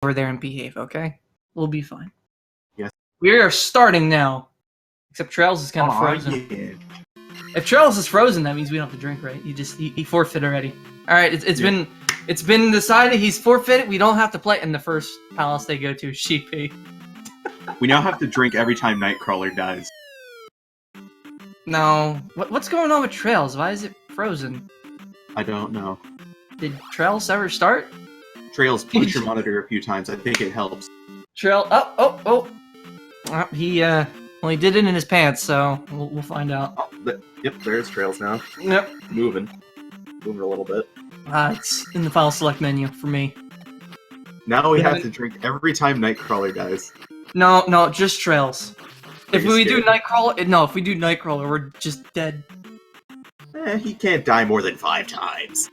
over there and behave, okay? We'll be fine. Yes. We are starting now. Except Trails is kind of frozen. Yeah. If Trails is frozen, that means we don't have to drink, right? He forfeit already. All right, it's been decided he's forfeited. We don't have to play. And the first palace they go to is Sheepy. We now have to drink every time Nightcrawler dies. No, what's going on with Trails? Why is it frozen? I don't know. Did Trails ever start? Trails, push your monitor a few times. I think it helps. Trail, he did it in his pants, so we'll find out. Oh, yep, there's Trails now. Yep. Moving a little bit. It's in the file select menu for me. Now we have to drink every time Nightcrawler dies. No, just Trails. If we do scared? Nightcrawler, we're just dead. He can't die more than 5 times.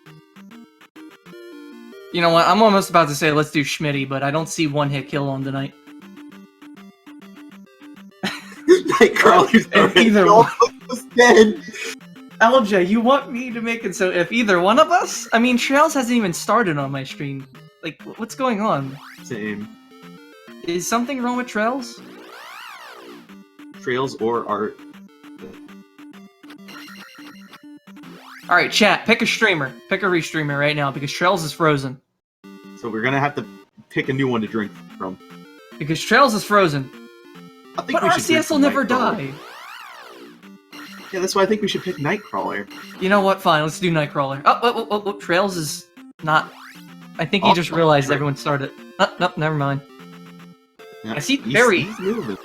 You know what? I'm almost about to say let's do Schmitty, but I don't see one-hit kill on tonight. Nightcrawler's either almost dead. LJ, you want me to make it so if either one of us? I mean, Trails hasn't even started on my stream. Like, what's going on? Same. Is something wrong with Trails? Trails or Art. Alright, chat, pick a streamer. Pick a restreamer right now, because Trails is frozen. So we're gonna have to pick a new one to drink from. Because Trails is frozen. I think But we should drink RCS will from never Nightcrawler. die. Yeah, that's why I think we should pick Nightcrawler. You know what? Fine, let's do Nightcrawler. Oh, Trails is not... I think he just realized everyone started. No, never mind. Yeah, I see he's moving.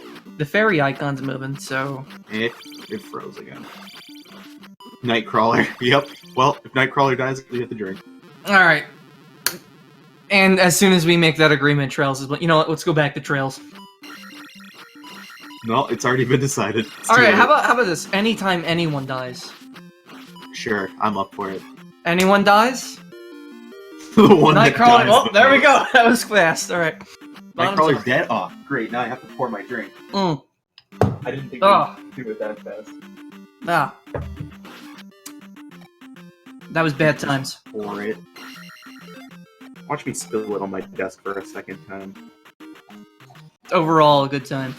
the fairy icon's moving, so... It froze again. Nightcrawler. Yep. Well, if Nightcrawler dies, we have to drink. Alright. And as soon as we make that agreement, Trails is... You know what? Let's go back to Trails. No, it's already been decided. Alright, how about this? Anytime anyone dies. Sure, I'm up for it. Anyone dies? The one that Nightcrawler. dies Oh, the there we most. go. That was fast. Alright. Nightcrawler's dead? Oh, great. Now I have to pour my drink. I didn't think we'd do it that fast. Ah. That was bad times. Pour it. Watch me spill it on my desk for a second time. Overall, a good time.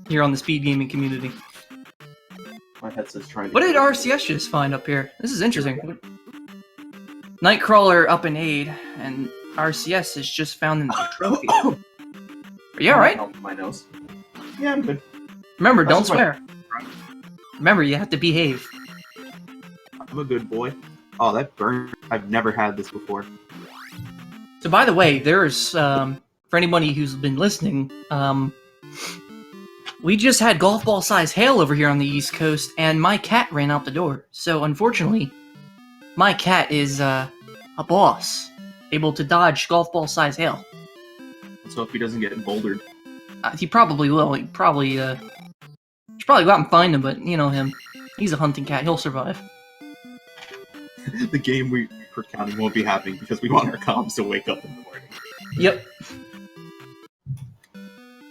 Here on the speed gaming community. My headset's trying to... What did RCS just find up here? This is interesting. Nightcrawler up in aid, and RCS is just found in the trophy. Are you alright? My nose. Yeah, I'm good. Remember, don't swear. Remember, you have to behave. I'm a good boy. Oh, that burn. I've never had this before. So, by the way, there's, for anybody who's been listening, we just had golf ball size hail over here on the East Coast, and my cat ran out the door. So, unfortunately, my cat is, a boss, able to dodge golf ball size hail. Let's hope he doesn't get bouldered. He probably will. He probably, should probably go out and find him, but, you know him. He's a hunting cat. He'll survive. The game we're counting won't be happening because we want our comms to wake up in the morning. Yep.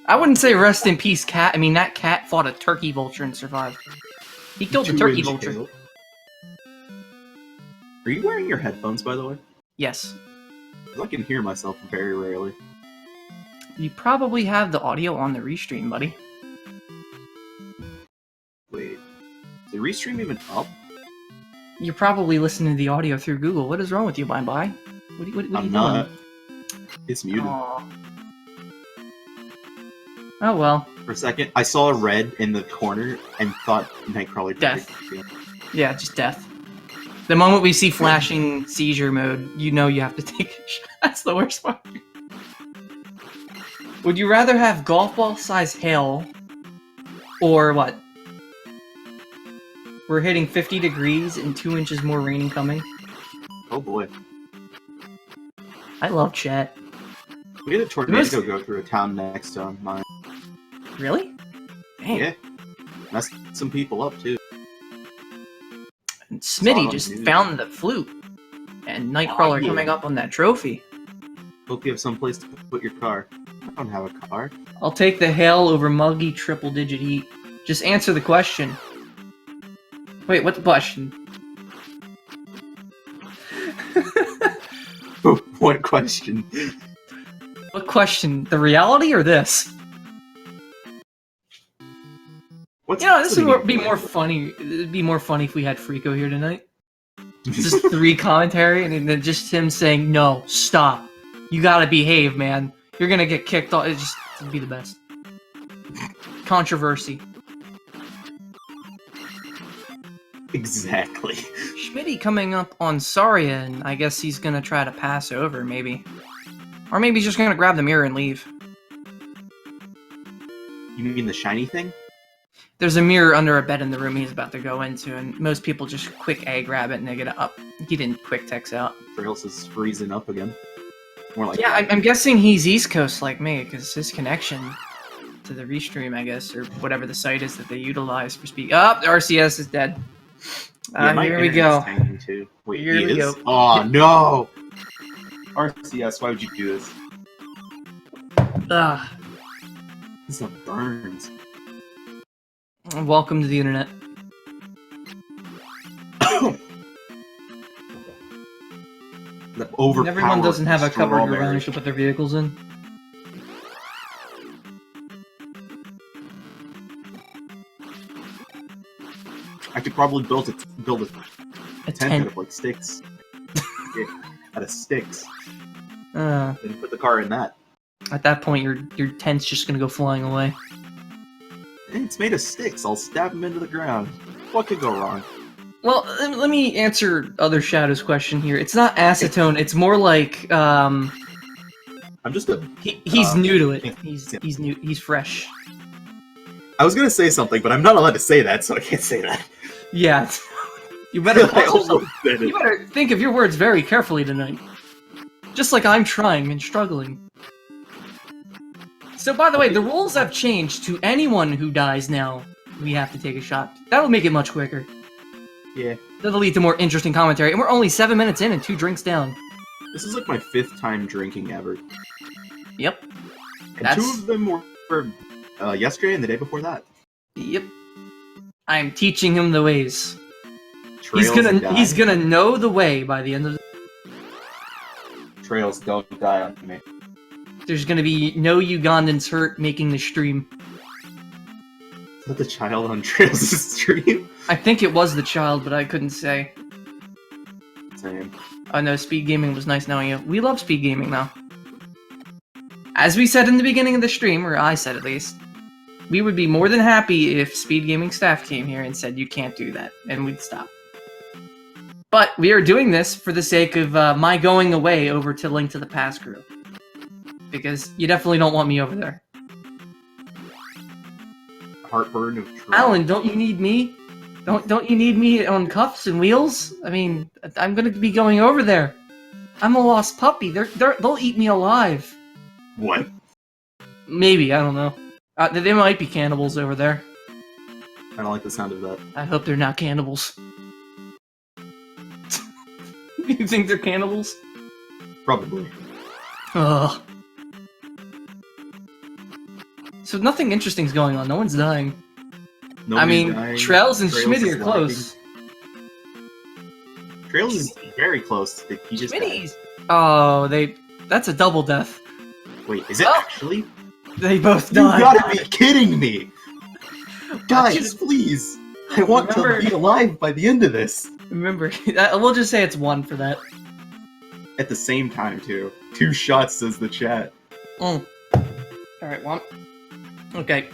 I wouldn't say rest in peace, cat. I mean, that cat fought a turkey vulture and survived. He killed the turkey vulture. Tail. Are you wearing your headphones, by the way? Yes. 'Cause I can hear myself very rarely. You probably have the audio on the restream, buddy. Wait. Is the restream even up? You're probably listening to the audio through Google. What is wrong with you, Bye Bye? What are you I'm doing? not. It's muted. Aw. Oh well. For a second, I saw a red in the corner and thought Nightcrawler died. Death. Yeah, just death. The moment we see flashing seizure mode, you know you have to take a shot. That's the worst part. Would you rather have golf ball size hail, or what? We're hitting 50 degrees and 2 inches more rain coming. Oh boy. I love chat. We had a tornado go through a town next to mine. Really? Dang. Yeah. Messed some people up too. And Smitty Saw just them, dude. found the flute. And Nightcrawler yeah. coming up on that trophy. Hope you have some place to put your car. I don't have a car. I'll take the hail over muggy triple-digit heat. Just answer the question. Wait, what's the question? What question? What question? The reality or this? What's You know, this would be happening? more funny. It'd be more funny if we had Frico here tonight. Just 3 commentary and then just him saying, "No, stop. You gotta behave, man. You're gonna get kicked off." It'd be the best. Controversy. Exactly. Schmitty coming up on Saria, and I guess he's gonna try to pass over, maybe. Or maybe he's just gonna grab the mirror and leave. You mean the shiny thing? There's a mirror under a bed in the room he's about to go into, and most people just quick A grab it and they get it up. He didn't quick text out. Trails is freezing up again. More like Yeah, I'm guessing he's East Coast like me, because his connection to the Restream, I guess, or whatever the site is that they utilize for speak. Oh, the RCS is dead. my Here we internet's go. tanking too. Wait, Here he we is? go. Oh no! RCS, why would you do this? Ugh. This stuff burns. Welcome to the internet. The overpowered Everyone doesn't have a covered strawberry. garage to put their vehicles in. I could probably build a A tent tent. out of like sticks. Yeah, out of sticks. Uh, Then put the car in that. at that point, your tent's just gonna go flying away. It's made of sticks. I'll stab him into the ground. What could go wrong? Well, let me answer Other Shadow's question here. It's not acetone. It's more like I'm just a. he's new to it. yeah. He's new. He's fresh. I was gonna say something, but I'm not allowed to say that, so I can't say that. Yeah. You better I almost said it. you better think of your words very carefully tonight. Just like I'm trying and struggling. So, by the way, the rules have changed. To anyone who dies now, we have to take a shot. That'll make it much quicker. Yeah. That'll lead to more interesting commentary. And we're only 7 minutes in and 2 drinks down. This is like my 5th time drinking ever. Yep. And That's... 2 of them were yesterday and the day before that. Yep. I'm teaching him the ways. Trails He's gonna know the way by the end of the... Trails, don't die on me. There's gonna be no Ugandans hurt making the stream. Is that the child on Trails' stream? I think it was the child, but I couldn't say. Same. Oh no, speed gaming was nice knowing you. We love speed gaming now. As we said in the beginning of the stream, or I said at least, we would be more than happy if speed gaming staff came here and said you can't do that, and we'd stop. But we are doing this for the sake of my going away over to Link to the Past crew. Because you definitely don't want me over there. Heartburn of Trails. Alan, don't you need me? Don't you need me on cuffs and wheels? I mean, I'm gonna be going over there. I'm a lost puppy. They'll eat me alive. What? Maybe, I don't know. They might be cannibals over there. I don't like the sound of that. I hope they're not cannibals. You think they're cannibals? Probably. Ugh. So nothing interesting's going on. No one's dying. I mean, Trails and Schmitty are close. Trails is very close. He just died. Schmitty's... Oh, that's a double death. Wait, is it Oh. actually? They both You died. gotta be kidding me! Guys, Just- please! I want Remember- to be alive by the end of this! Remember, we'll just say it's 1 for that. At the same time, too. 2 shots, says the chat. Alright, 1. Okay.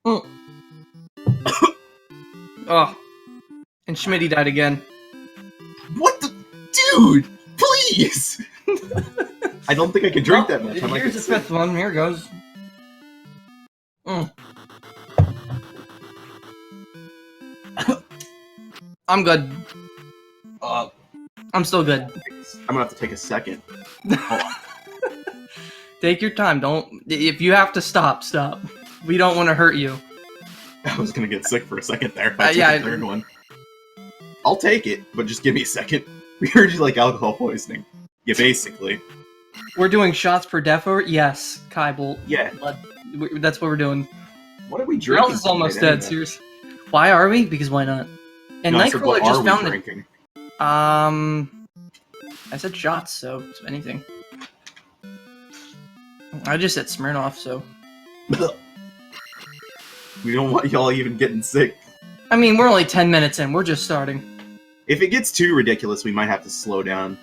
Oh. And Schmitty died again. What the? Dude! Please! I don't think I can drink that much. I might Here's get the 5th sick. one. Here goes. I'm good. I'm still good. I'm gonna have to take a second. Take your time. Don't. If you have to stop, stop. We don't want to hurt you. I was gonna get sick for a second there. If I took yeah, the 3rd one. I'll take it, but just give me a second. We heard you like alcohol poisoning. Yeah, basically. We're doing shots per defo. Yes, Kybal. Yeah. That's what we're doing. What are we drinking? Trails is almost tonight, dead. anyway? Seriously. Why are we? Because why not? And No, I said, Nightcrawler what just are we found it. drinking? I said shots, so anything. I just said Smirnoff, so. We don't want y'all even getting sick. I mean, we're only 10 minutes in. We're just starting. If it gets too ridiculous, we might have to slow down.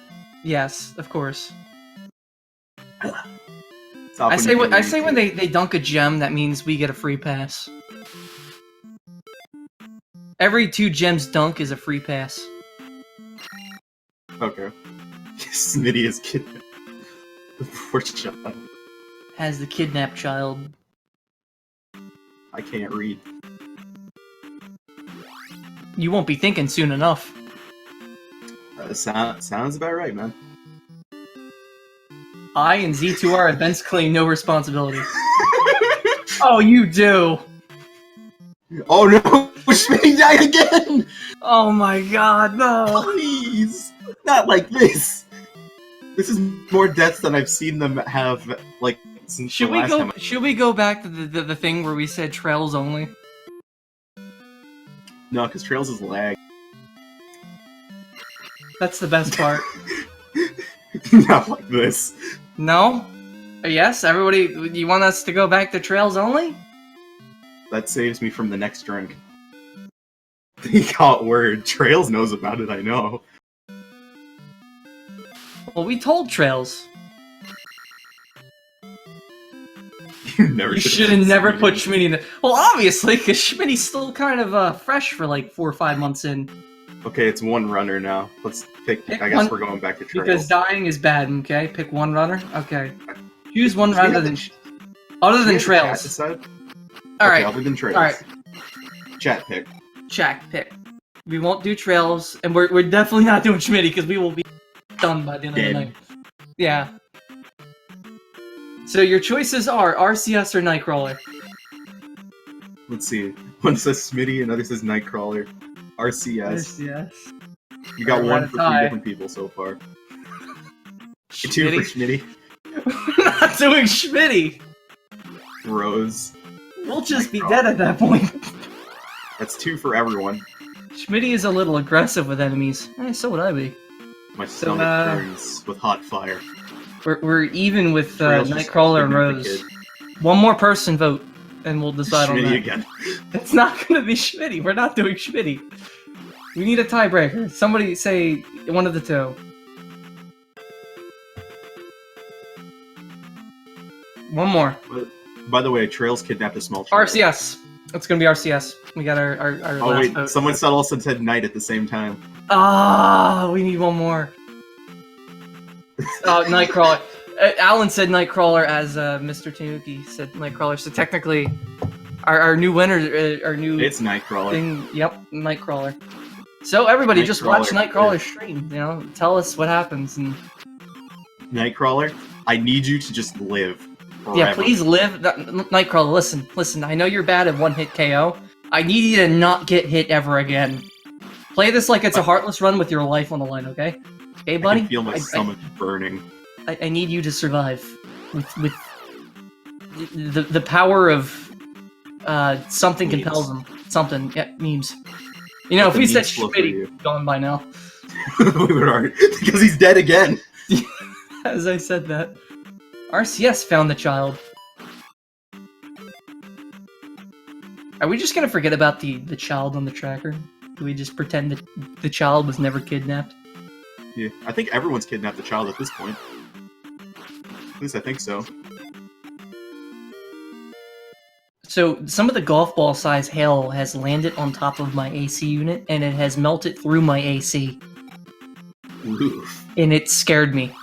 Yes, of course. Stop I say you when they dunk a gem, that means we get a free pass. Every 2 gems dunk is a free pass. Okay. Smitty is kidnapped. The poor child. Has the kidnapped child. I can't read. You won't be thinking soon enough. Sounds about right, man. I and Z2R events claim no responsibility. Oh, you do! Oh no! Smitty died again! Oh my god, no! Please! Not like this! This is more deaths than I've seen them have, like, since Should the we last go? time. Should we go back to the thing where we said trails only? No, because Trails is lag. That's the best part. Not like this. No? Yes, everybody. You want us to go back to trails only? That saves me from the next drink. He got word. Trails knows about it, I know. Well, we told trails. You should have never put Schmitty in the... Well, obviously, because Schmitty's still kind of fresh for like 4 or 5 months in. Okay, it's one runner now. Let's pick I guess one, we're going back to Trails. Because dying is bad, okay? Pick one runner? Okay. Choose one rather than... Other than trails. Alright. Other than Trails. Alright. Chat pick. Chat pick. We won't do trails, and we're definitely not doing Schmitty, because we will be done by the end of the night. Yeah. So your choices are RCS or Nightcrawler. Let's see. One says Smitty, another says Nightcrawler. RCS. RCS. We got We're one at a for tie. 3 different people so far. 2 for Schmitty. We're not doing Schmitty! Rose. We'll just be dead at that point. That's 2 for everyone. Schmitty is a little aggressive with enemies. So would I be. My stomach burns with hot fire. We're even with Trails just Nightcrawler and kidnapped the Rose. kid. One more person vote, and we'll decide on Schmitty that. again. It's not gonna be Schmitty. We're not doing Schmitty. We need a tiebreaker. Somebody say one of the two. One more. By the way, Trails kidnapped a small child. RCS. It's gonna be RCS. We got our Oh last wait, vote. someone also said Night at the same time. Ah, we need one more. Oh, Nightcrawler. Alan said Nightcrawler as Mr. Tanuki said Nightcrawler. So technically, our new winner, our new It's Nightcrawler. thing. Yep, Nightcrawler. So everybody, just watch Nightcrawler. Nightcrawler's stream. You know, tell us what happens. And Nightcrawler, I need you to just live. Forever. yeah, please live. Nightcrawler, listen. I know you're bad at one-hit KO. I need you to not get hit ever again. Play this like it's a heartless run with your life on the line, okay? Okay, buddy? I can feel my stomach burning. I need you to survive with the power of something Memes. compels them. Something, yeah, memes. You know, Let if the we said memes flow Schmitty, through you. gone by now. We would already, because he's dead again. As I said that, RCS found the child. Are we just gonna forget about the child on the tracker? Do we just pretend that the child was never kidnapped? Yeah, I think everyone's kidnapped a child at this point. At least I think so. So, some of the golf ball size hail has landed on top of my AC unit, and it has melted through my AC. Oof. And it scared me.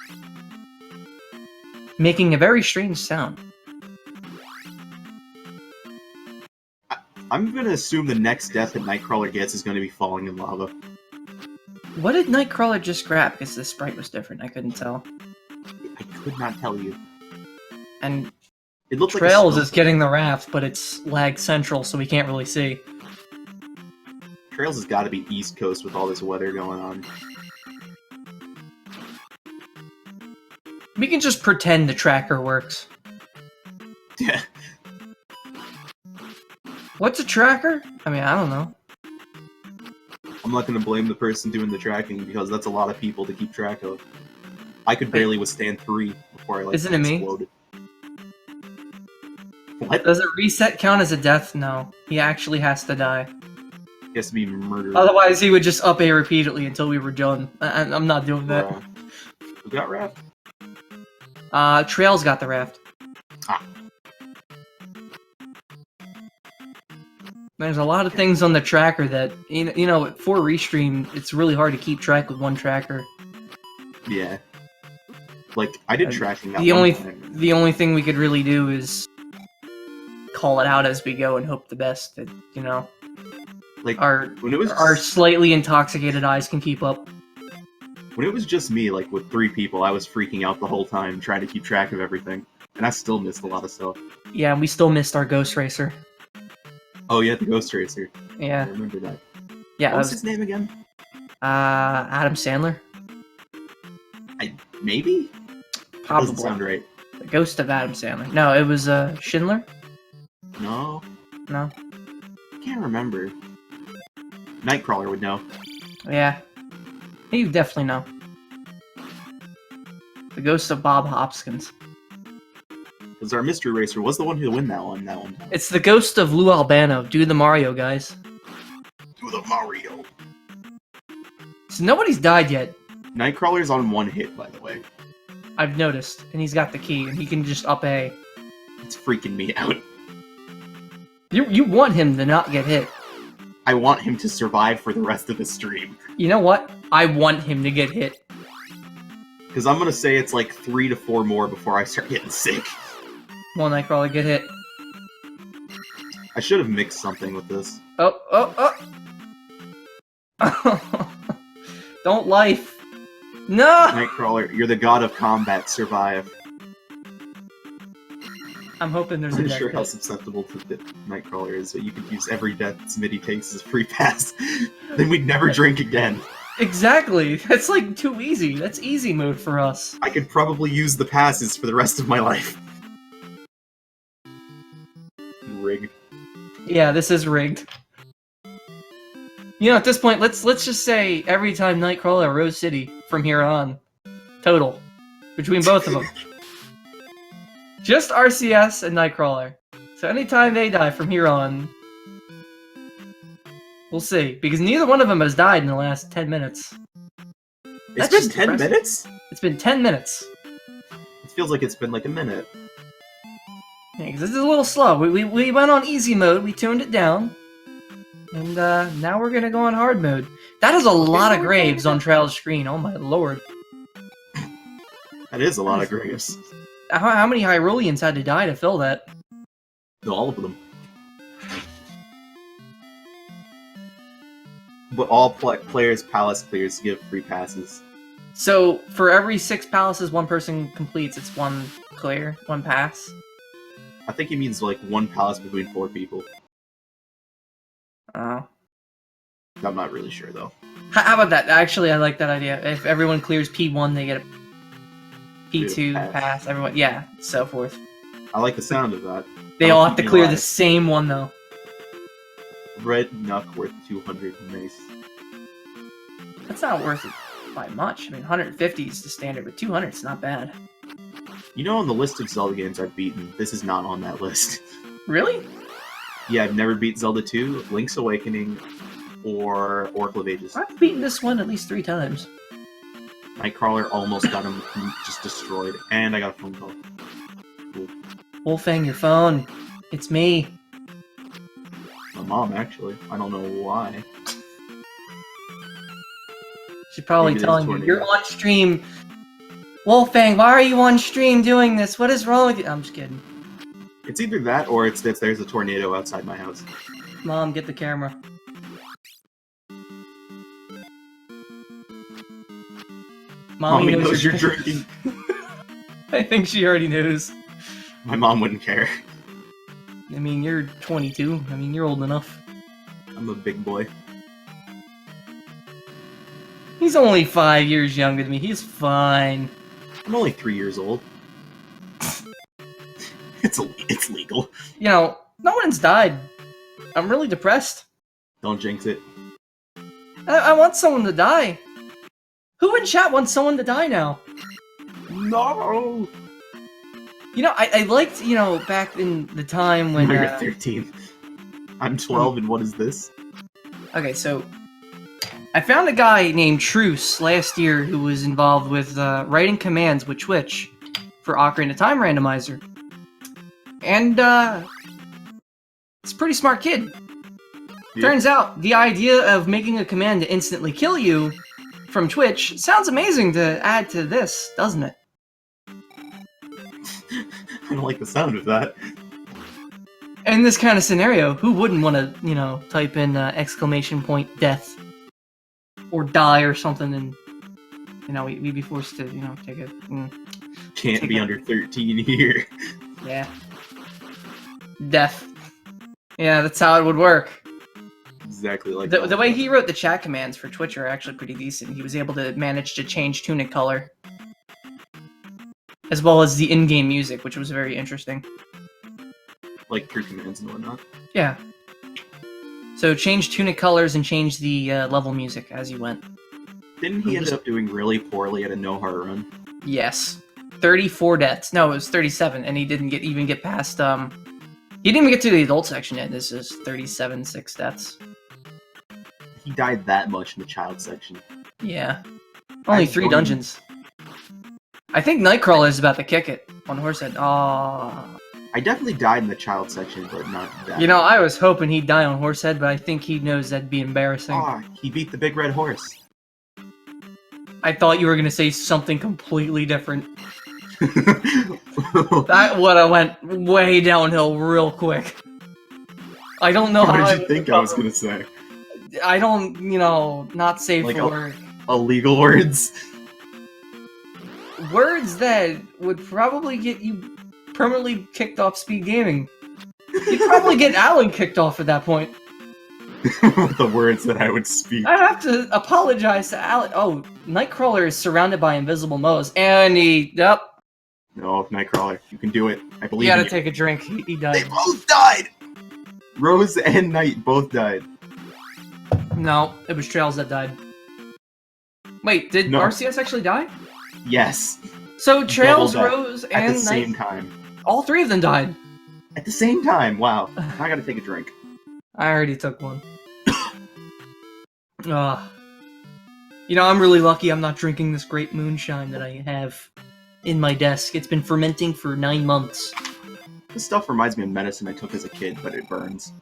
Making a very strange sound. I'm gonna assume the next death that Nightcrawler gets is gonna be falling in lava. What did Nightcrawler just grab? Because the sprite was different, I couldn't tell. I could not tell you. And It looks Trails like is getting the raft, but it's lag central, so we can't really see. Trails has got to be East Coast with all this weather going on. We can just pretend the tracker works. Yeah. What's a tracker? I mean, I don't know. I'm not gonna blame the person doing the tracking because that's a lot of people to keep track of. I could barely withstand 3 before I Isn't it me? exploded. What? Does a reset count as a death? No. He actually has to die. He has to be murdered. Otherwise, he would just up A repeatedly until we were done. I'm not doing that. Bruh. Who got raft? Trails got the raft. Ah. There's a lot of things on the tracker that, you know, for Restream, it's really hard to keep track with one tracker. Yeah. Like, I did tracking that The one only time. the only thing we could really do is call it out as we go and hope the best that, you know, Like, our when it was our slightly intoxicated eyes can keep up. when it was just me, like with 3 people, I was freaking out the whole time trying to keep track of everything, and I still missed a lot of stuff. Yeah, and we still missed our Ghost Racer. Oh yeah, the Ghost Racer. I Yeah, remember that. yeah. What was his name again? Adam Sandler? Maybe? That Probably. doesn't sound right. The Ghost of Adam Sandler. No, it was Schindler? No, No? I can't remember. Nightcrawler would know. Yeah. You definitely know. The Ghost of Bob Hopkins. Because our Mystery Racer was the one who won that one. Time. It's the Ghost of Lou Albano. Do the Mario, guys. Do the Mario. So nobody's died yet. Nightcrawler's on 1 hit, by the way. I've noticed. And he's got the key, and he can just up A. It's freaking me out. You want him to not get hit. I want him to survive for the rest of the stream. You know what? I want him to get hit. Because I'm gonna say it's like 3 to 4 more before I start getting sick. Come on, Nightcrawler, get hit. I should have mixed something with this. Oh. Don't life. No! Nightcrawler, you're the god of combat. Survive. I'm hoping there's I'm a not sure death how hit. susceptible to the Nightcrawler is, but you could use every death Smitty takes as free pass. Then we'd never drink again. Exactly. That's like too easy. That's easy mode for us. I could probably use the passes for the rest of my life. Rig. Yeah, this is rigged. You know, at this point, let's just say every time Nightcrawler Rose City from here on, total, between both of them. Just RCS and Nightcrawler. So anytime they die from here on, we'll see. Because neither one of them has died in the last 10 minutes. It's That's been 10 depressing. minutes? It's been 10 minutes. It feels like it's been like a minute. Yeah, 'cause this is a little slow. We went on easy mode, we tuned it down. And now we're gonna go on hard mode. That is a lot of graves on Trail's screen, oh my lord. That is a lot of graves. How many Hyruleans had to die to fill that? No, all of them. But all players' palace clears give free passes. So, for every 6 palaces one person completes, it's 1 clear, 1 pass? I think he means like 1 palace between 4 people. Oh. I'm not really sure though. How about that? Actually, I like that idea. If everyone clears P1, they get a P2 Pass. pass. Everyone, yeah, so forth. I like the sound of that. They That'll all have to keep me clear the alive. same one, though. Red Knuck worth 200. Nice. That's not worth it by much. I mean, 150 is the standard, but 200 is not bad. You know, on the list of Zelda games I've beaten, this is not on that list. Really? Yeah, I've never beat Zelda 2, Link's Awakening, or Oracle of Ages. I've beaten this one at least 3 times. Nightcrawler almost got him just destroyed, and I got a phone call. Cool. Wolfang, your phone. It's me. My mom, actually. I don't know why. She's probably Maybe there's telling a you, tornado. you're on stream. Wolfang, why are you on stream doing this? What is wrong with you? I'm just kidding. It's either that, or it's that there's a tornado outside my house. Mom, get the camera. Mommy knows you're drinking. I think she already knows. My mom wouldn't care. I mean, you're 22. I mean, you're old enough. I'm a big boy. He's only 5 years younger than me. He's fine. I'm only 3 years old. It's legal. You know, no one's died. I'm really depressed. Don't jinx it. I want someone to die. Who in chat wants someone to die now? No! You know, I liked, you know, back in the time when... Now you're 13. I'm 12, and what is this? Okay, so... I found a guy named Truce last year who was involved with writing commands with Twitch for Ocarina of Time Randomizer. And, it's a pretty smart kid. Yeah. Turns out, the idea of making a command to instantly kill you from Twitch sounds amazing to add to this, doesn't it? I don't like the sound of that. In this kind of scenario, who wouldn't want to, you know, type in death or die or something, and you know we'd be forced to, you know, take a Can't be under 13 here. Yeah, death. Yeah, that's how it would work. Exactly like The way he wrote the chat commands for Twitch are actually pretty decent. He was able to manage to change tunic color, as well as the in-game music, which was very interesting. Like through commands and whatnot. Yeah. So change tunic colors and change the level music as you went. Didn't he end up doing really poorly at a no heart run? Yes. 34 deaths. No, it was 37, and he didn't even get past, he didn't even get to the adult section yet. This is 37, 6 deaths. He died that much in the child section. Yeah. Only 3 dungeons. I think Nightcrawler is about to kick it on Horsehead. Aww. I definitely died in the child section, but not that. You know, I was hoping he'd die on Horsehead, but I think he knows that'd be embarrassing. Ah, he beat the big red horse. I thought you were going to say something completely different. That would have went way downhill real quick. I don't know What how did you think I was going to say? I don't, you know, not safe Like for... Illegal words? Words that would probably get you permanently kicked off Speed Gaming. You'd probably get Alan kicked off at that point. The words that I would speak. I'd have to apologize to Alan. Oh, Nightcrawler is surrounded by invisible moes, and he... Yep. No, Nightcrawler, you can do it. I believe You in gotta you. take a drink. He died. They both died! Rose and Knight both died. No, it was Trails that died. Wait, did No. RCS actually die? Yes. So Trails, Double death. Rose, At and the same Knight, time. all 3 of them died. At the same time, wow. I gotta take a drink. I already took one. Ugh. You know, I'm really lucky I'm not drinking this great moonshine that I have in my desk. It's been fermenting for 9 months. This stuff reminds me of medicine I took as a kid, but it burns.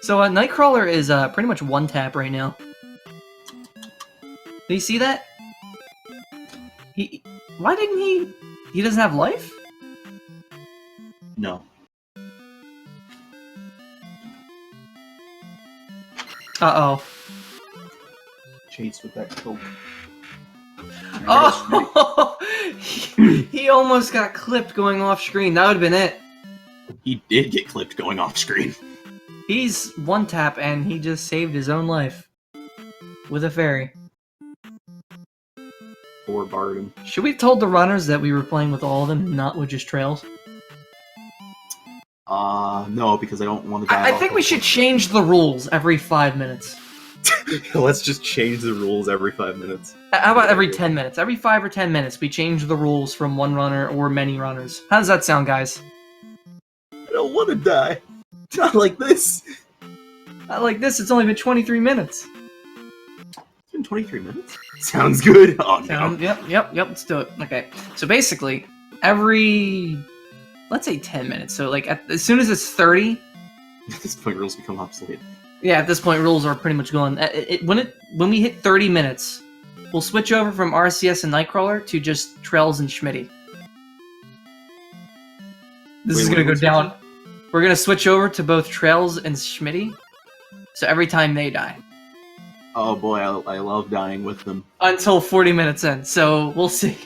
So, Nightcrawler is pretty much one tap right now. Do you see that? Why didn't he... He doesn't have life? No. Uh-oh. Chase with that coke. Oh! he almost got clipped going off screen. That would have been it. He did get clipped going off screen. He's one tap and he just saved his own life. With a fairy. Poor Barden. Should we have told the runners that we were playing with all of them, not with just Trails? No, because I don't want to die. I think we should change the rules every 5 minutes. Let's just change the rules every 5 minutes. How about every 10 minutes? Every 5 or 10 minutes, we change the rules from one runner or many runners. How does that sound, guys? I don't want to die. Not like this. Not like this, it's only been 23 minutes. It's been 23 minutes? Sounds good. Oh, no. Yep, let's do it. Okay, so basically, every... Let's say 10 minutes. So, like, as soon as it's 30... At this point, rules become obsolete. Yeah, at this point, rules are pretty much gone. When we hit 30 minutes, we'll switch over from RCS and Nightcrawler to just Trails and Schmitty. This is gonna go down. We're gonna switch over to both Trails and Schmitty. So every time they die. Oh boy, I love dying with them. Until 40 minutes in, so we'll see.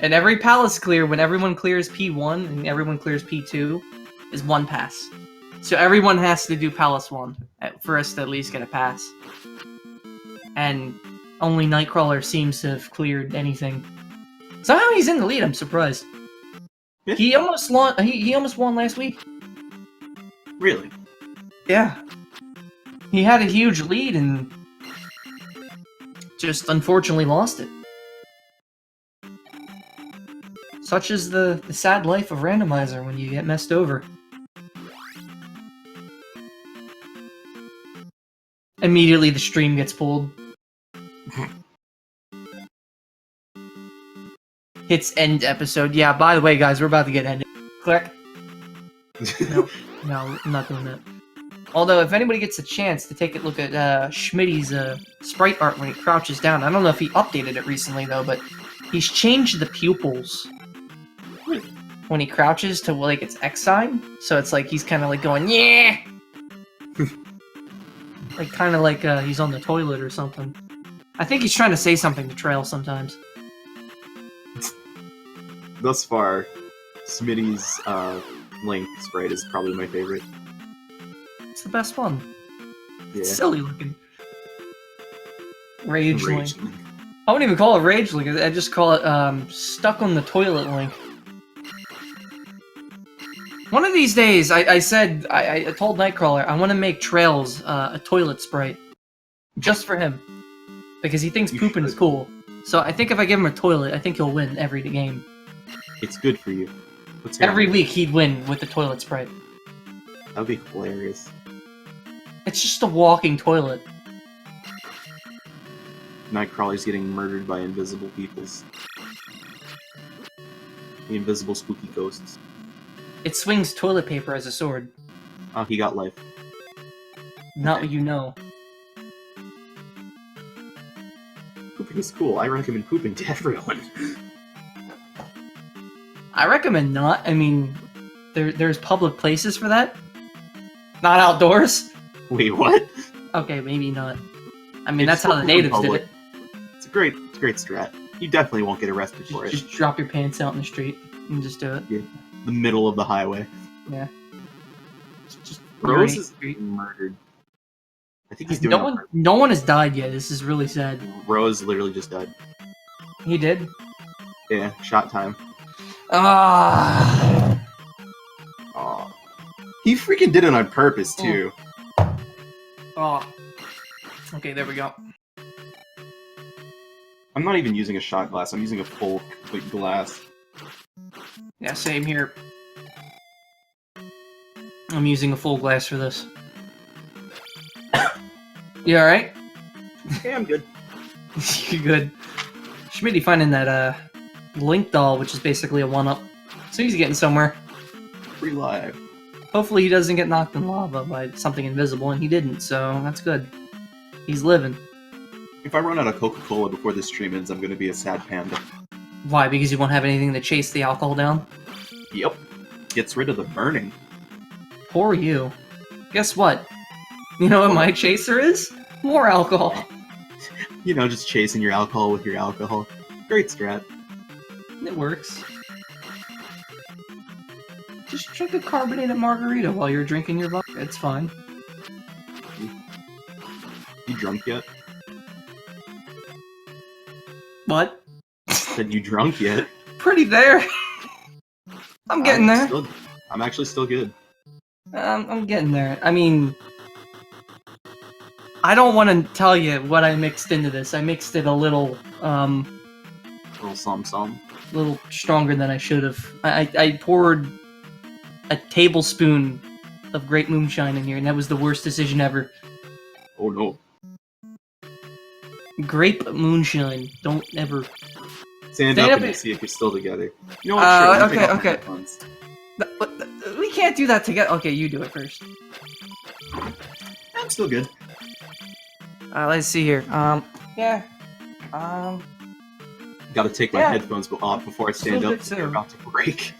And every palace clear, when everyone clears P1 and everyone clears P2, is 1 pass. So everyone has to do Palace 1 for us to at least get a pass. And only Nightcrawler seems to have cleared anything. Somehow he's in the lead, I'm surprised. Yeah. He almost won, he almost won last week. Really? Yeah. He had a huge lead and just unfortunately lost it. Such is the sad life of Randomizer when you get messed over. Immediately the stream gets pulled. Hits end episode. Yeah, by the way, guys, we're about to get ended. Click. No, I'm not doing that. Although, if anybody gets a chance to take a look at Schmitty's sprite art when he crouches down, I don't know if he updated it recently, though, but he's changed the pupils when he crouches to, like, its X sign. So it's like he's kind of like going, yeah! Like, kind of like he's on the toilet or something. I think he's trying to say something to Trail sometimes. Thus far, Smitty's Link sprite is probably my favorite. It's the best one. Yeah. It's silly looking. Rage Link. Link. I wouldn't even call it Rage Link. I just call it Stuck on the Toilet Link. One of these days, I told Nightcrawler I want to make Trails a toilet sprite. Just for him. Because he thinks pooping is cool. So I think if I give him a toilet, I think he'll win every game. It's good for you. Every week he'd win with the toilet sprite. That would be hilarious. It's just a walking toilet. Nightcrawler's getting murdered by invisible peoples. The invisible spooky ghosts. It swings toilet paper as a sword. Oh, he got life. Not what you know. Pooping is cool. I recommend pooping to everyone. I recommend not. I mean, there's public places for that. Not outdoors. Wait, what? Okay, maybe not. I mean, It's that's how the still natives did public. it. It's a great strat. You definitely won't get arrested for it. Just drop your pants out in the street and just do it. Yeah. The middle of the highway. Yeah. Just Rose urinate is street. murdered. I think he's doing No one, no one has died yet. This is really sad. Rose literally just died. He did. Yeah, shot time. Ah. Aw. He freaking did it on purpose, too. Oh. Okay, there we go. I'm not even using a shot glass, I'm using a full complete glass. Yeah, same here. I'm using a full glass for this. You alright? Yeah, I'm good. You're good. Schmitty finding that Link doll, which is basically a 1-up. So he's getting somewhere. Free live. Hopefully he doesn't get knocked in lava by something invisible, and he didn't, so that's good. He's living. If I run out of Coca-Cola before this stream ends, I'm gonna be a sad panda. Why? Because you won't have anything to chase the alcohol down? Yep. Gets rid of the burning. Poor you. Guess what? You know what my chaser is? More alcohol. You know, just chasing your alcohol with your alcohol. Great strat. It works. Just drink a carbonated margarita while you're drinking your vodka. It's fine. You drunk yet? What? Said you drunk yet? Pretty there. I'm getting there. I'm actually still good. I'm getting there. I mean, I don't want to tell you what I mixed into this. I mixed it a little, Little some. little stronger than I should have. I poured a tablespoon of grape moonshine in here, and that was the worst decision ever. Oh no. Grape moonshine. Don't ever. Stand Stand up up and and- see if you're still together. You know what? Sure, let me take okay, off my okay. headphones. We can't do that together. Okay, you do it first. I'm still good. Let's see here. Yeah. Gotta take my Yeah. headphones off before I stand Still up. good, They're too. about to break.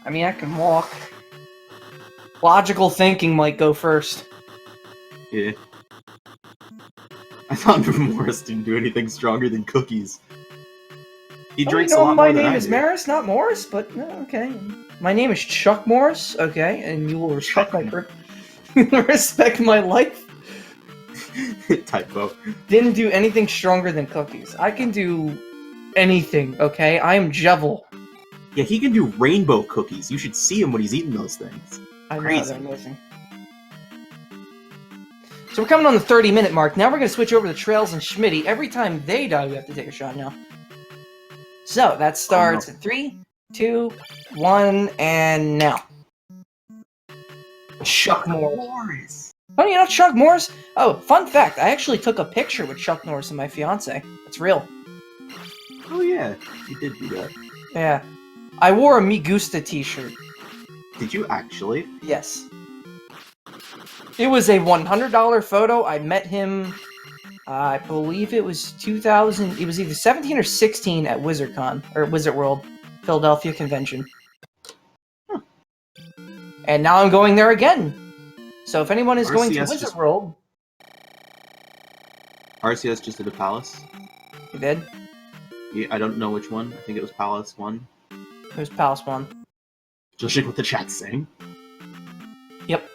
I mean, I can walk. Logical thinking might go first. Yeah. I thought Morris didn't do anything stronger than cookies. He drinks a lot my more than name I is do. Maris, not Morris, but okay. My name is Chuck Morris, okay, and you will respect respect my life. Typo. Didn't do anything stronger than cookies. I can do anything, okay? I am Jevil. Yeah, he can do rainbow cookies. You should see him when he's eating those things. I know, Crazy. they're amazing. So we're coming on the 30-minute mark. Now we're going to switch over to Trails and Schmitty. Every time they die, we have to take a shot now. So that starts Oh, no. in 3, 2, 1, and now. Chuck Norris. Morris. Oh, you know Chuck Norris? Oh, fun fact, I actually took a picture with Chuck Norris and my fiance. It's real. Oh yeah, you did do that. Yeah. I wore a Me Gusta t-shirt. Did you actually? Yes. It was a $100 photo. I met him, I believe it was 2000, it was either 17 or 16 at WizardCon, or Wizard World, Philadelphia convention. Huh. And now I'm going there again. So if anyone is going to RCS Wizard World... RCS just did a Palace. You did? Yeah, I don't know which one. I think it was Palace 1. It was Palace 1. Judging what the chat's saying. Yep.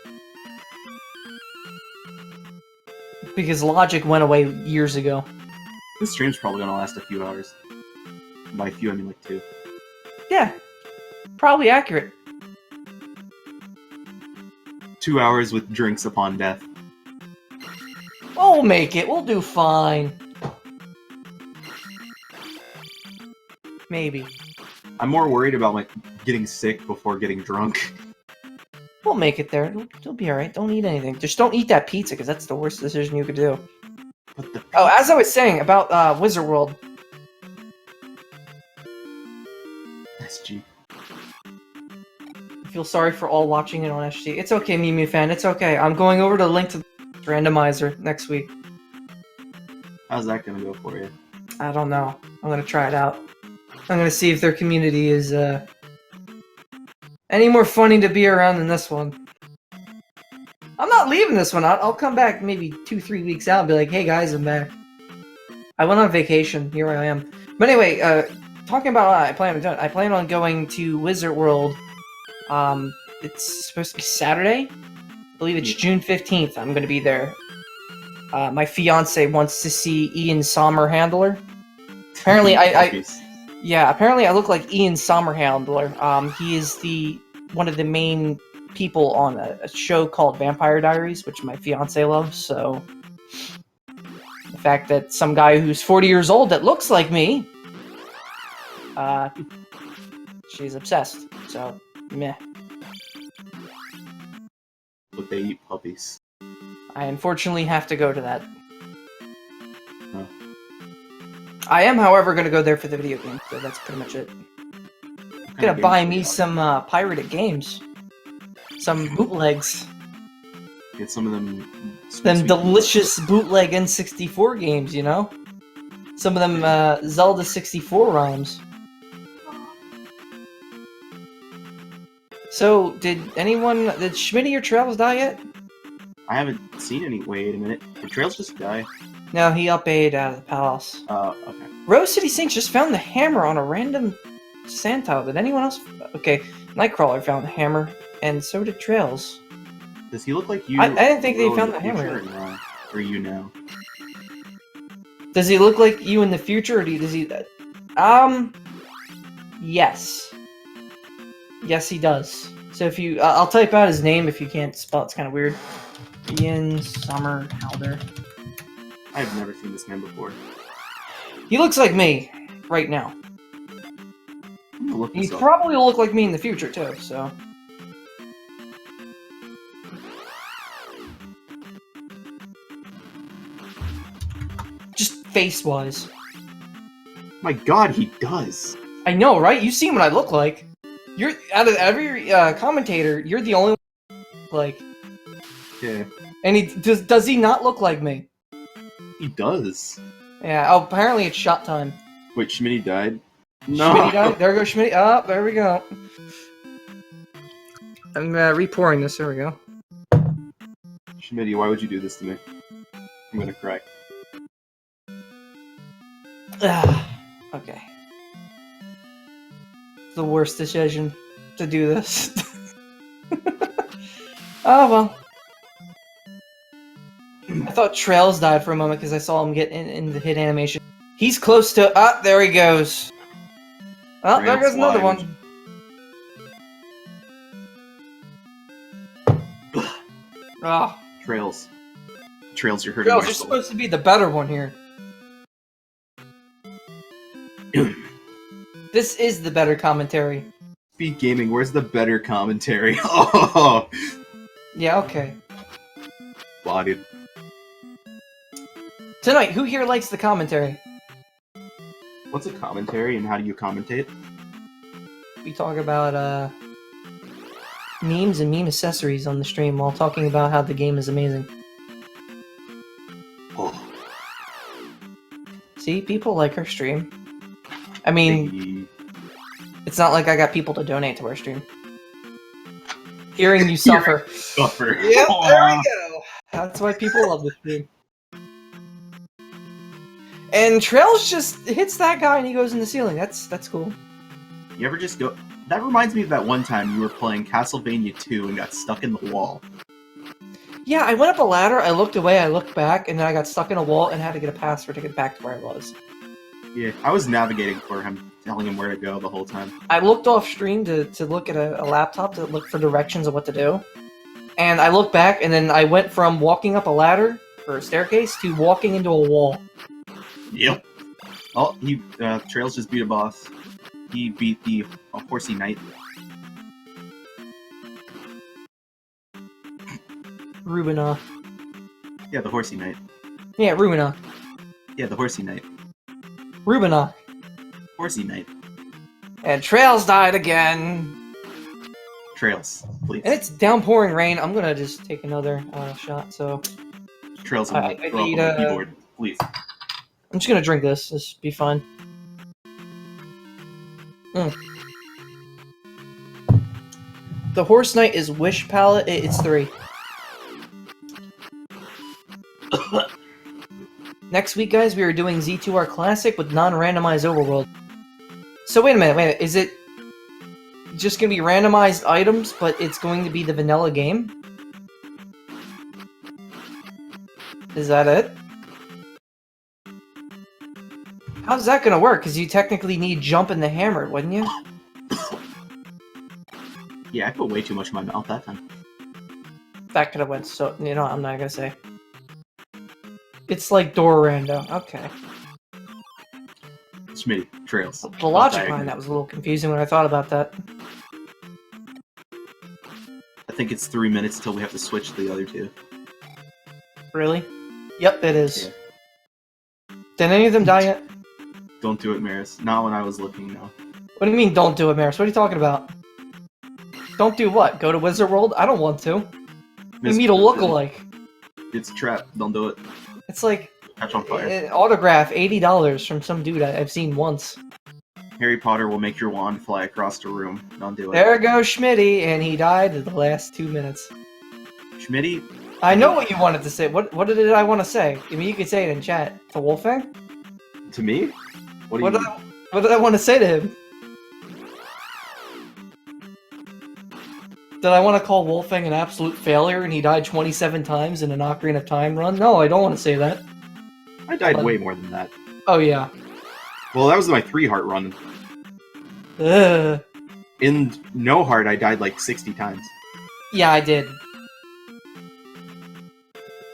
Because Logic went away years ago. This stream's probably gonna last a few hours. By a few, I mean like 2. Yeah. Probably accurate. 2 hours with drinks upon death. We'll make it. We'll do fine. Maybe. I'm more worried about like getting sick before getting drunk. We'll make it there. It'll be alright. Don't eat anything. Just don't eat that pizza, because that's the worst decision you could do. But the Oh, as I was saying about Wizard World. SG. I feel sorry for all watching it on SG. It's okay, Mimi fan. It's okay. I'm going over to link to Randomizer next week. How's that gonna go for you? I don't know. I'm gonna try it out. I'm gonna see if their community is any more funny to be around than this one. I'm not leaving this one out. I'll come back maybe 2-3 weeks out and be like, hey guys, I'm back. I went on vacation. Here I am. But anyway, talking about what I plan on going to Wizard World. It's supposed to be Saturday. I believe it's June 15th. I'm gonna be there. My fiance wants to see Ian Somerhalder. Apparently, apparently I look like Ian Somerhalder. He is one of the main people on a show called Vampire Diaries, which my fiance loves, so... The fact that some guy who's 40 years old that looks like me... she's obsessed, so, meh. But they eat puppies. I unfortunately have to go to that. Huh. I am, however, going to go there for the video game, so that's pretty much it. I'm gonna buy me some pirated games. Some bootlegs. Get some of them... Them delicious bootleg N64 games, you know? Some of them Zelda 64 ROMs. So, did Schmitty or Trails die yet? I haven't seen any... Wait a minute. Did Trails just die? No, he up-A'd out of the palace. Okay. Rose City Saints just found the hammer on a random sand tile. Did anyone else? Okay, Nightcrawler found the hammer, and so did Trails. Does he look like you? I didn't think they found the hammer. Or you know? Does he look like you in the future, or does he? Yes. Yes, he does. So if you, I'll type out his name if you can't spell. It's kind of weird. Ian Somerhalder. I've never seen this man before. He looks like me right now. I'm gonna look He this up. probably will look like me in the future too. So. Just face-wise. My God, he does. I know, right? You've seen what I look like. You're out of every commentator, you're the only one like. Yeah. And he does he not look like me? He does. Yeah. Oh, apparently it's shot time. Wait, Schmitty died? No. Schmitty died? There goes Schmitty. Oh, there we go. I'm repouring this. There we go. Schmitty, why would you do this to me? I'm gonna cry. Okay. The worst decision to do this. Oh well. I thought Trails died for a moment because I saw him get in the hit animation. He's close to. Ah, there he goes. Oh, there goes another one. Ah, Trails. Trails, you're hurting Trails, my you're soul. supposed to be the better one here. This is the better commentary. Speed gaming, where's the better commentary? Oh! Yeah, okay. Wow, dude. Tonight, who here likes the commentary? What's a commentary and how do you commentate? We talk about, memes and meme accessories on the stream while talking about how the game is amazing. Oh. See, people like our stream. I mean, Hey. it's not like I got people to donate to our stream. Hearing you suffer. Suffer. Yep, there we go. That's why people love the stream. And Trails just hits that guy and he goes in the ceiling. That's cool. You ever just go... That reminds me of that one time you were playing Castlevania 2 and got stuck in the wall. Yeah, I went up a ladder, I looked away, I looked back, and then I got stuck in a wall and had to get a password to get back to where I was. Yeah, I was navigating for him, telling him where to go the whole time. I looked off stream to look at a laptop to look for directions of what to do. And I looked back, and then I went from walking up a ladder, or a staircase, to walking into a wall. Yep. Oh, Trails just beat a boss. He beat the Horsey Knight. Rubinoff. Yeah, the Horsey Knight. Yeah, Rubinoff. Yeah, the Horsey Knight. Rubinoff. Horsey Knight. And Trails died again. Trails, please. And it's downpouring rain. I'm gonna just take another shot, so... Trails I on the need, keyboard, please. I'm just gonna drink this. This will be fun. The Horse Knight is Wish Palette. It's 3. Next week, guys, we are doing Z2R Classic with non-randomized overworld. So wait a minute. Is it just gonna be randomized items, but it's going to be the vanilla game? Is that it? How's that gonna work? Because you technically need jump and the hammer, wouldn't you? Yeah, I put way too much in my mouth that time. That could have went so... You know, I'm not gonna say. It's like door rando. Okay. Schmitty, Trails. The logic behind that was a little confusing when I thought about that. I think it's 3 minutes till we have to switch to the other two. Really? Yep, it is. Yeah. Did any of them die yet? Don't do it, Maris. Not when I was looking, no. What do you mean, don't do it, Maris? What are you talking about? Don't do what? Go to Wizard World? I don't want to. You meet a lookalike. It's a trap. Don't do it. It's like Catch on fire. an autograph, $80 from some dude I've seen once. Harry Potter will make your wand fly across the room. Don't do it. There goes Schmitty, and he died in the last 2 minutes. Schmitty? I know what you wanted to say. What did I want to say? I mean, you could say it in chat. To Wolfgang? To me? What do you mean? What did I want to say to him? Did I want to call Wolfgang an absolute failure and he died 27 times in an Ocarina of Time run? No, I don't want to say that. I died way more than that. Oh, yeah. Well, that was my 3-heart run. Ugh. In no heart, I died like 60 times. Yeah, I did.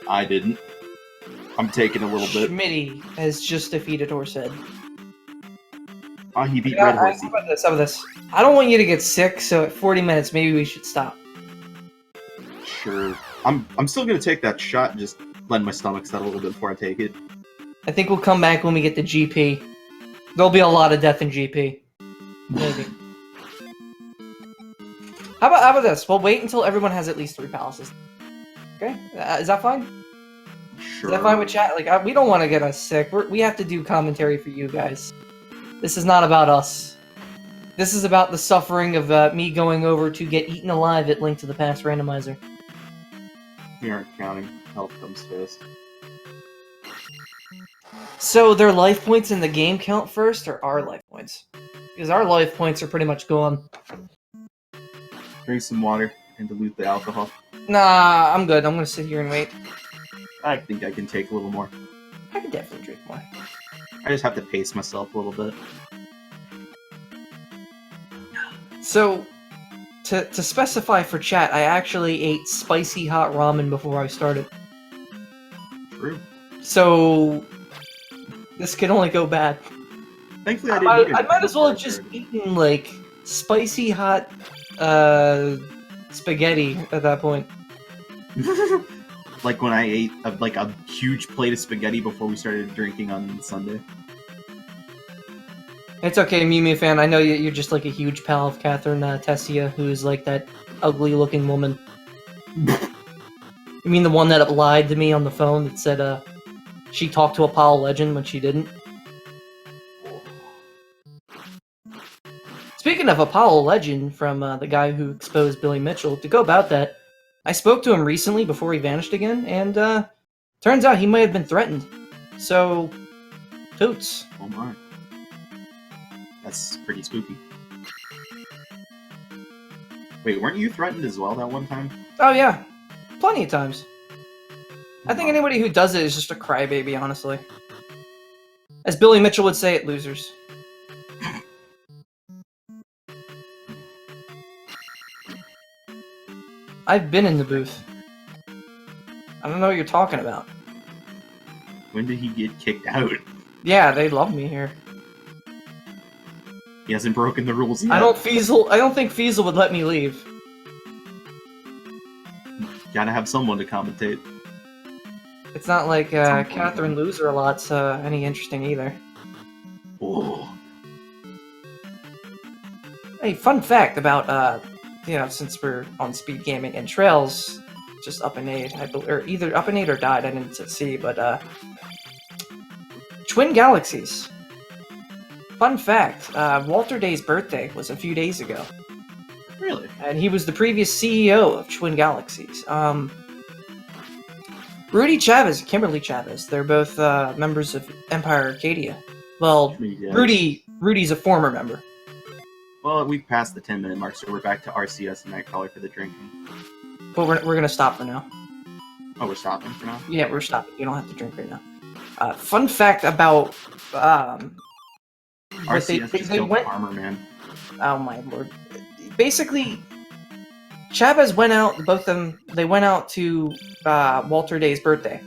I didn't. I'm taking a little bit. Schmitty has just defeated Horsehead. He beat Red Horsey. How about this? I don't want you to get sick, so at 40 minutes, maybe we should stop. Sure. I'm still gonna take that shot and just let my stomach settle a little bit before I take it. I think we'll come back when we get the GP. There'll be a lot of death in GP. Maybe. How about this? We'll wait until everyone has at least 3 palaces. Okay? Is that fine? Sure. Is that fine with chat? Like, we don't want to get us sick. We have to do commentary for you guys. This is not about us. This is about the suffering of me going over to get eaten alive at Link to the Past Randomizer. We aren't counting. Health comes first. So, their life points in the game count first, or our life points? Because our life points are pretty much gone. Drink some water and dilute the alcohol. Nah, I'm good. I'm gonna sit here and wait. I think I can take a little more. I can definitely drink more. I just have to pace myself a little bit. So, to specify for chat, I actually ate spicy hot ramen before I started. True. So, this could only go bad. Thankfully, I I didn't. might as well have just eaten like spicy hot spaghetti at that point. Like when I ate a huge plate of spaghetti before we started drinking on Sunday. It's okay, Mew fan. I know you're just like a huge pal of Catherine Tessia, who is like that ugly-looking woman. You mean the one that lied to me on the phone that said she talked to Apollo Legend when she didn't? Speaking of Apollo Legend, from the guy who exposed Billy Mitchell, to go about that, I spoke to him recently before he vanished again, and turns out he might have been threatened. So, toots. Oh my. That's pretty spooky. Wait, weren't you threatened as well that one time? Oh yeah, plenty of times. I think anybody who does it is just a crybaby, honestly. As Billy Mitchell would say, it losers. I've been in the booth. I don't know what you're talking about. When did he get kicked out? Yeah, they love me here. He hasn't broken the rules yet. I don't think Feasel would let me leave. Gotta have someone to commentate. It's not like Catherine Loser a lot's any interesting either. Oh. Hey, fun fact about since we're on speed gaming and Trails, just up and eight, or either up and eight or died. I didn't see, but Twin Galaxies. Fun fact: Walter Day's birthday was a few days ago. Really? And he was the previous CEO of Twin Galaxies. Rudy Chavez, Kimberly Chavez. They're both members of Empire Arcadia. Well, Rudy's a former member. Well, we've passed the 10-minute mark, so we're back to RCS and Nightcrawler for the drinking. But we're gonna stop for now. Oh, we're stopping for now? Yeah, we're stopping. You don't have to drink right now. Fun fact about RCS just killed Armor Man. Oh my lord! Basically, Chavez went out. Both of them. They went out to Walter Day's birthday.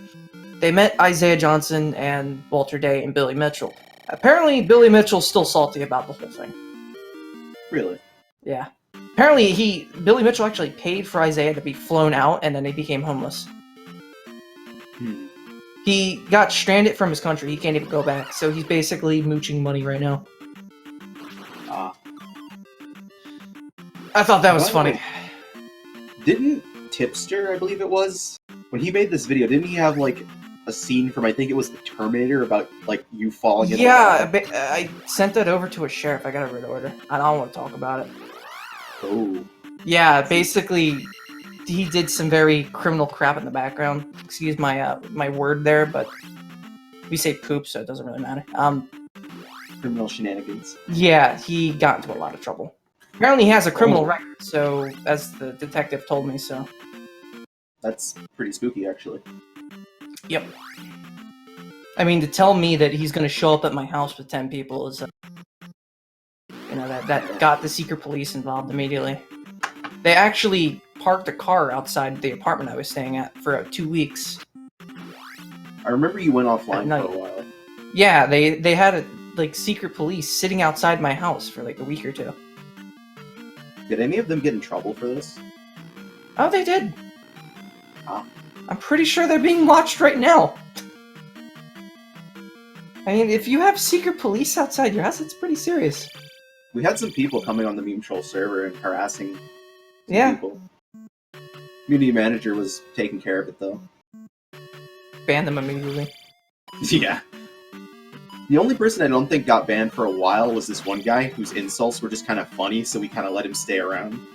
They met Isaiah Johnson and Walter Day and Billy Mitchell. Apparently, Billy Mitchell's still salty about the whole thing. Really? Yeah. Apparently, Billy Mitchell actually paid for Isaiah to be flown out, and then he became homeless. He got stranded from his country. He can't even go back, so he's basically mooching money right now. I thought that was funny. Didn't Tipster, I believe it was, when he made this video, didn't he have like a scene from, I think it was the Terminator, about like you falling in Yeah, I sent that over to a sheriff. I got a rid order. I don't want to talk about it. Oh. Yeah, basically, he did some very criminal crap in the background. Excuse my my word there, but we say poop, so it doesn't really matter. Criminal shenanigans. Yeah, he got into a lot of trouble. Apparently, he has a criminal record. So, as the detective told me, so. That's pretty spooky, actually. Yep. I mean, to tell me that he's going to show up at my house with 10 people is, that got the secret police involved immediately. They actually parked a car outside the apartment I was staying at for 2 weeks. I remember you went offline for a while. Yeah, they had secret police sitting outside my house for like a week or two. Did any of them get in trouble for this? Oh, they did. Ah. I'm pretty sure they're being watched right now. I mean, if you have secret police outside your house, it's pretty serious. We had some people coming on the Meme Troll server and harassing people. Community manager was taking care of it, though. Banned them immediately. Yeah. The only person I don't think got banned for a while was this one guy whose insults were just kind of funny, so we kind of let him stay around.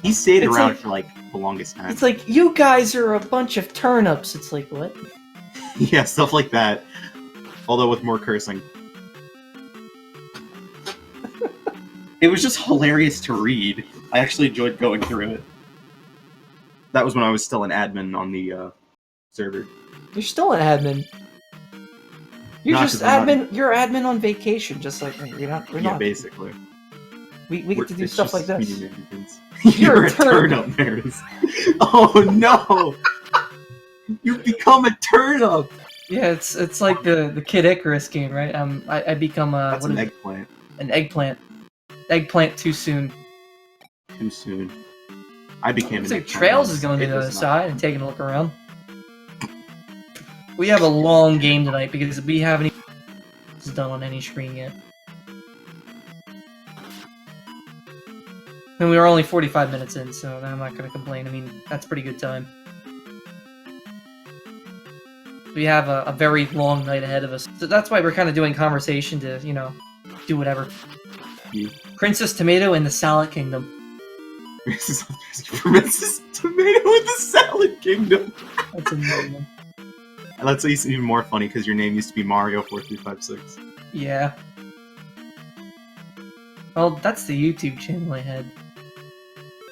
He stayed around for like the longest time. It's like, you guys are a bunch of turnips. It's like, what? Yeah, stuff like that. Although with more cursing. It was just hilarious to read. I actually enjoyed going through it. That was when I was still an admin on the server. You're still an admin. You're just admin. You're admin on vacation, just like me. We're not. Basically. We get to do stuff like this. You're a turnip, Maris. Oh no! You've become a turnip. Yeah, it's like the Kid Icarus game, right? I become That's what an is it? eggplant. An eggplant. Eggplant too soon. Too soon. I became Looks an like eggplant Trails is once. going to It the other was not. side and taking a look around. We have a long game tonight because we haven't even done on any screen yet. And we were only 45 minutes in, so I'm not going to complain. I mean, that's pretty good time. We have a very long night ahead of us. So that's why we're kind of doing conversation to, you know, do whatever. Yeah. Princess Tomato in the Salad Kingdom. Princess Tomato in the Salad Kingdom. That's amazing. And that's even more funny because your name used to be Mario 4356. Yeah. Well, that's the YouTube channel I had.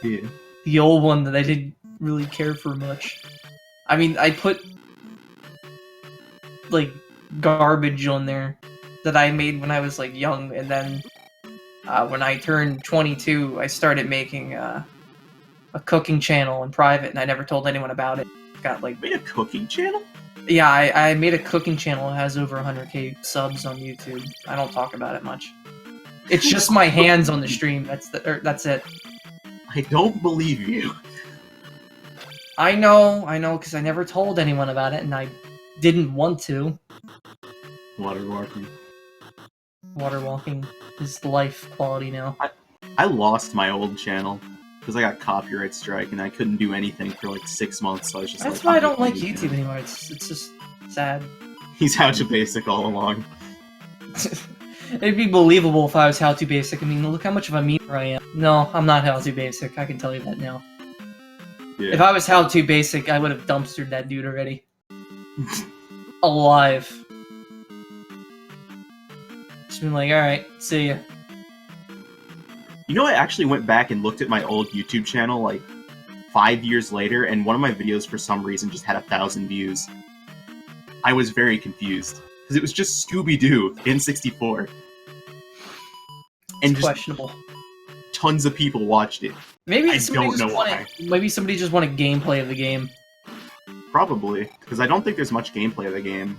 Yeah. The old one that I didn't really care for much. I mean, I put like garbage on there that I made when I was like young, and then when I turned 22, I started making a cooking channel in private, and I never told anyone about it. Got like, Made a cooking channel? yeah, I made a cooking channel. It has over 100k subs on YouTube. I don't talk about it much. It's just my hands on the stream. That's it. I don't believe you. I know, because I never told anyone about it, and I didn't want to. Watermarking. Water walking is life quality now. I lost my old channel because I got copyright strike and I couldn't do anything for like 6 months. So I was just That's like, why I I'm don't like making a YouTube channel. anymore. It's just sad. He's how to basic all along. It'd be believable if I was How To Basic. I mean, look how much of a memer I am. No, I'm not How To Basic. I can tell you that now. Yeah. If I was How To Basic, I would have dumpstered that dude already. Alive. Just been like, alright, see ya. You know, I actually went back and looked at my old YouTube channel like 5 years later, and one of my videos for some reason just had 1,000 views. I was very confused because it was just Scooby-Doo in 64, and It's just questionable. tons of people watched it. Maybe I somebody don't just know wanted. Maybe somebody just wanted gameplay of the game. Probably because I don't think there's much gameplay of the game.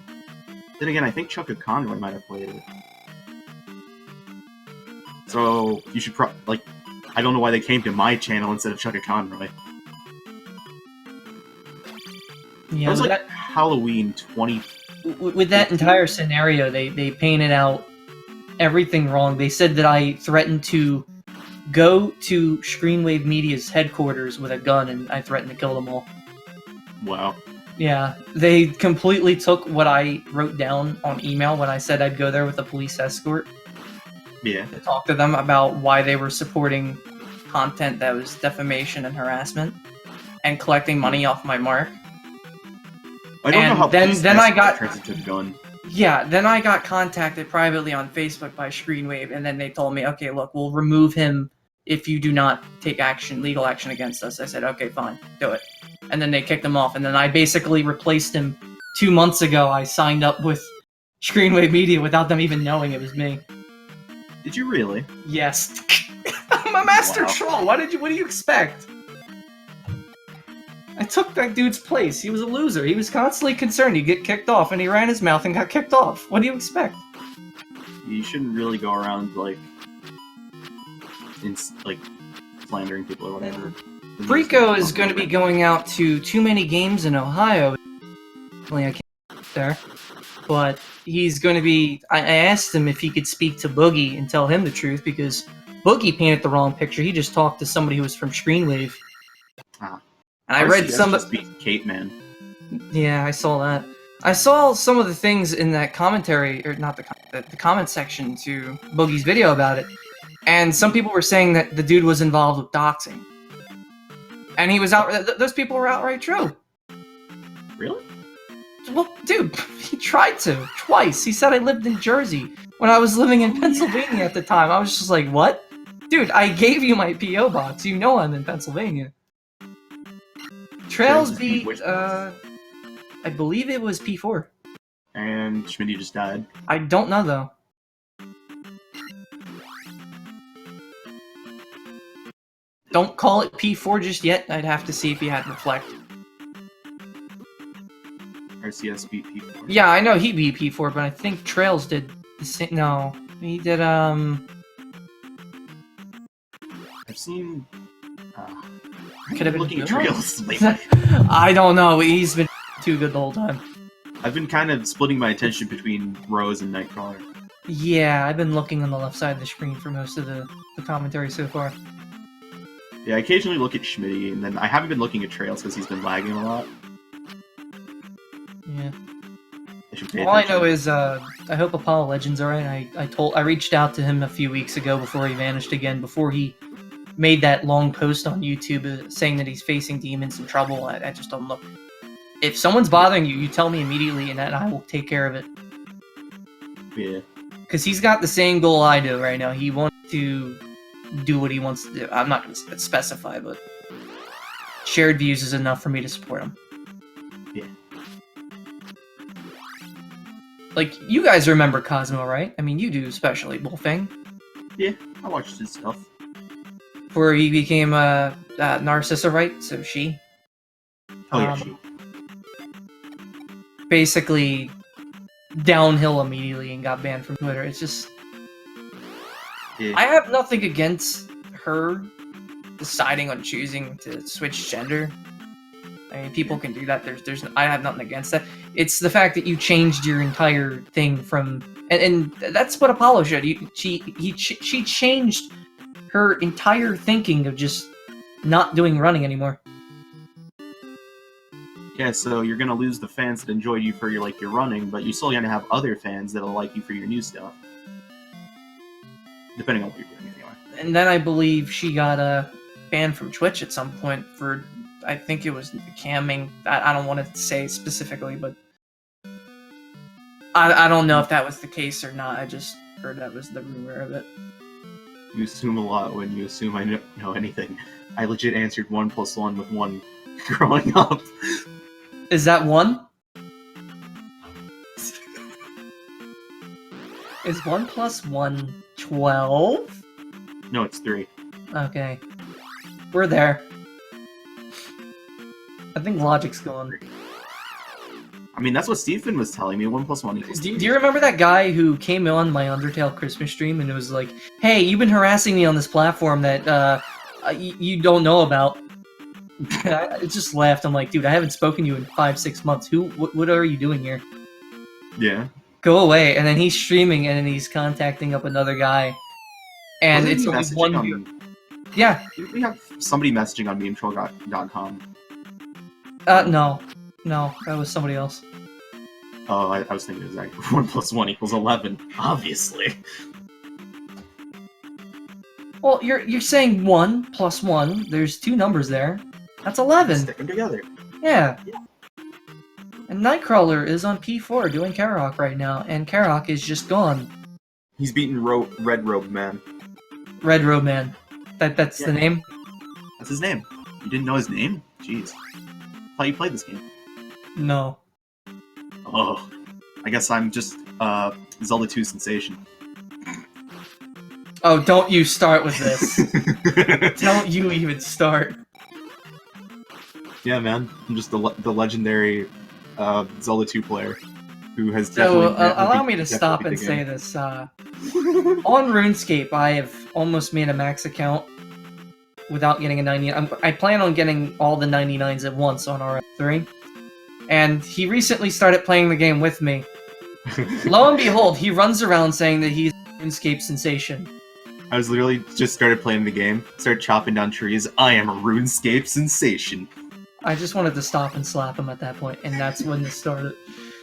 Then again, I think Chuck Conroy might have played it. So you should like. I don't know why they came to my channel instead of Chuck Conroy. Yeah, That was with like Halloween 20. with that entire scenario, they painted out everything wrong. They said that I threatened to go to Screenwave Media's headquarters with a gun, and I threatened to kill them all. Wow. Yeah, they completely took what I wrote down on email when I said I'd go there with a police escort Yeah. to talk to them about why they were supporting content that was defamation and harassment and collecting money off my mark. I don't know And how then police I escort got- turns into a gun. Yeah, then I got contacted privately on Facebook by Screenwave, and then they told me, okay, look, we'll remove him if you do not take legal action against us. I said, okay, fine, do it. And then they kicked him off, and then I basically replaced him 2 months ago. I signed up with Screenwave Media without them even knowing it was me. Did you really? Yes. I'm a master Wow. troll. What do you expect? I took that dude's place. He was a loser. He was constantly concerned he'd get kicked off, and he ran his mouth and got kicked off. What do you expect? You shouldn't really go around like slandering people or whatever. Rico is going to be going out to too many games in Ohio. I can't there, but he's going to be. I asked him if he could speak to Boogie and tell him the truth because Boogie painted the wrong picture. He just talked to somebody who was from Screenwave. Ah. And I read some. Just beat Kate, man. Yeah, I saw that. I saw some of the things in that commentary, or not the comment section to Boogie's video about it, and some people were saying that the dude was involved with doxing. And he was out. Those people were outright true. Really? Well, dude, he tried to twice. He said I lived in Jersey when I was living in Pennsylvania at the time. I was just like, what? Dude, I gave you my P.O. box. You know I'm in Pennsylvania. Trails beat, I believe it was P4. And Schmitty just died. I don't know, though. Don't call it P4 just yet. I'd have to see if he had Reflect. Or RCS beat P4. Yeah, I know he beat P4, but I think Trails did the same. No, he did. I've seen. Could have been looking at Bruno? Trails lately. I don't know. He's been too good the whole time. I've been kind of splitting my attention between Rose and Nightcrawler. Yeah, I've been looking on the left side of the screen for most of the commentary so far. Yeah, I occasionally look at Schmitty, and then I haven't been looking at Trails because he's been lagging a lot. Yeah. I should pay All I attention. know is I hope Apollo Legends alright. I reached out to him a few weeks ago before he vanished again, before he made that long post on YouTube saying that he's facing demons and trouble. I just don't look. If someone's bothering you, you tell me immediately, and I will take care of it. Yeah. Because he's got the same goal I do right now. He wants to do what he wants to do. I'm not going to specify, but shared views is enough for me to support him. Yeah. Like, you guys remember Cosmo, right? I mean, you do, especially Wolfang. Yeah, I watched his stuff. Where he became Narcissa, right? So she. Oh, yeah, she. Basically downhill immediately and got banned from Twitter. It's just... Yeah. I have nothing against her deciding on choosing to switch gender. I mean, people can do that. I have nothing against that. It's the fact that you changed your entire thing from... And that's what Apollo should. She changed her entire thinking of just not doing running anymore. Yeah, so you're gonna lose the fans that enjoyed you for your running, but you're still gonna have other fans that'll like you for your new stuff. Depending on what you're doing, anyway. And then I believe she got banned from Twitch at some point for, I think it was camming. I don't want to say specifically, but I don't know if that was the case or not. I just heard that was the rumor of it. You assume a lot when you assume I don't know anything. I legit answered 1 + 1 with 1 growing up. Is that 1? Is 1 + 1 12? No, it's 3. Okay. We're there. I think logic's gone. I mean, that's what Stephen was telling me. 1 + 1 = Do 3. you remember that guy who came on my Undertale Christmas stream and it was like, hey, you've been harassing me on this platform that you don't know about? I just laughed. I'm like, dude, I haven't spoken to you in 5-6 months. What are you doing here? Yeah. Go away. And then he's streaming and then he's contacting up another guy. And Wasn't it's he only messaging one view. on... Yeah. Didn't we have somebody messaging on memetroll.com? No. No, that was somebody else. Oh, I was thinking it was like 1 + 1 = 11. Obviously. Well, you're saying 1 + 1. There's 2 numbers there. That's 11. Stick them together. Yeah. And Nightcrawler is on P4 doing Karok right now, and Karok is just gone. He's beaten Red Robe Man. Red Robe Man. That's the name? That's his name. You didn't know his name? Jeez. Thought you played this game. No. Oh. I guess I'm just, Zelda 2 sensation. Oh, don't you start with this. Don't you even start. Yeah, man. I'm just the legendary Zelda 2 player who has So, definitely... allow me to stop and say this. On RuneScape, I have almost made a max account without getting a 99. I plan on getting all the 99s at once on RF3. And he recently started playing the game with me. Lo and behold, he runs around saying that he's a RuneScape sensation. I was literally just started playing the game, started chopping down trees. I am a RuneScape sensation. I just wanted to stop and slap him at that point, and that's when this started.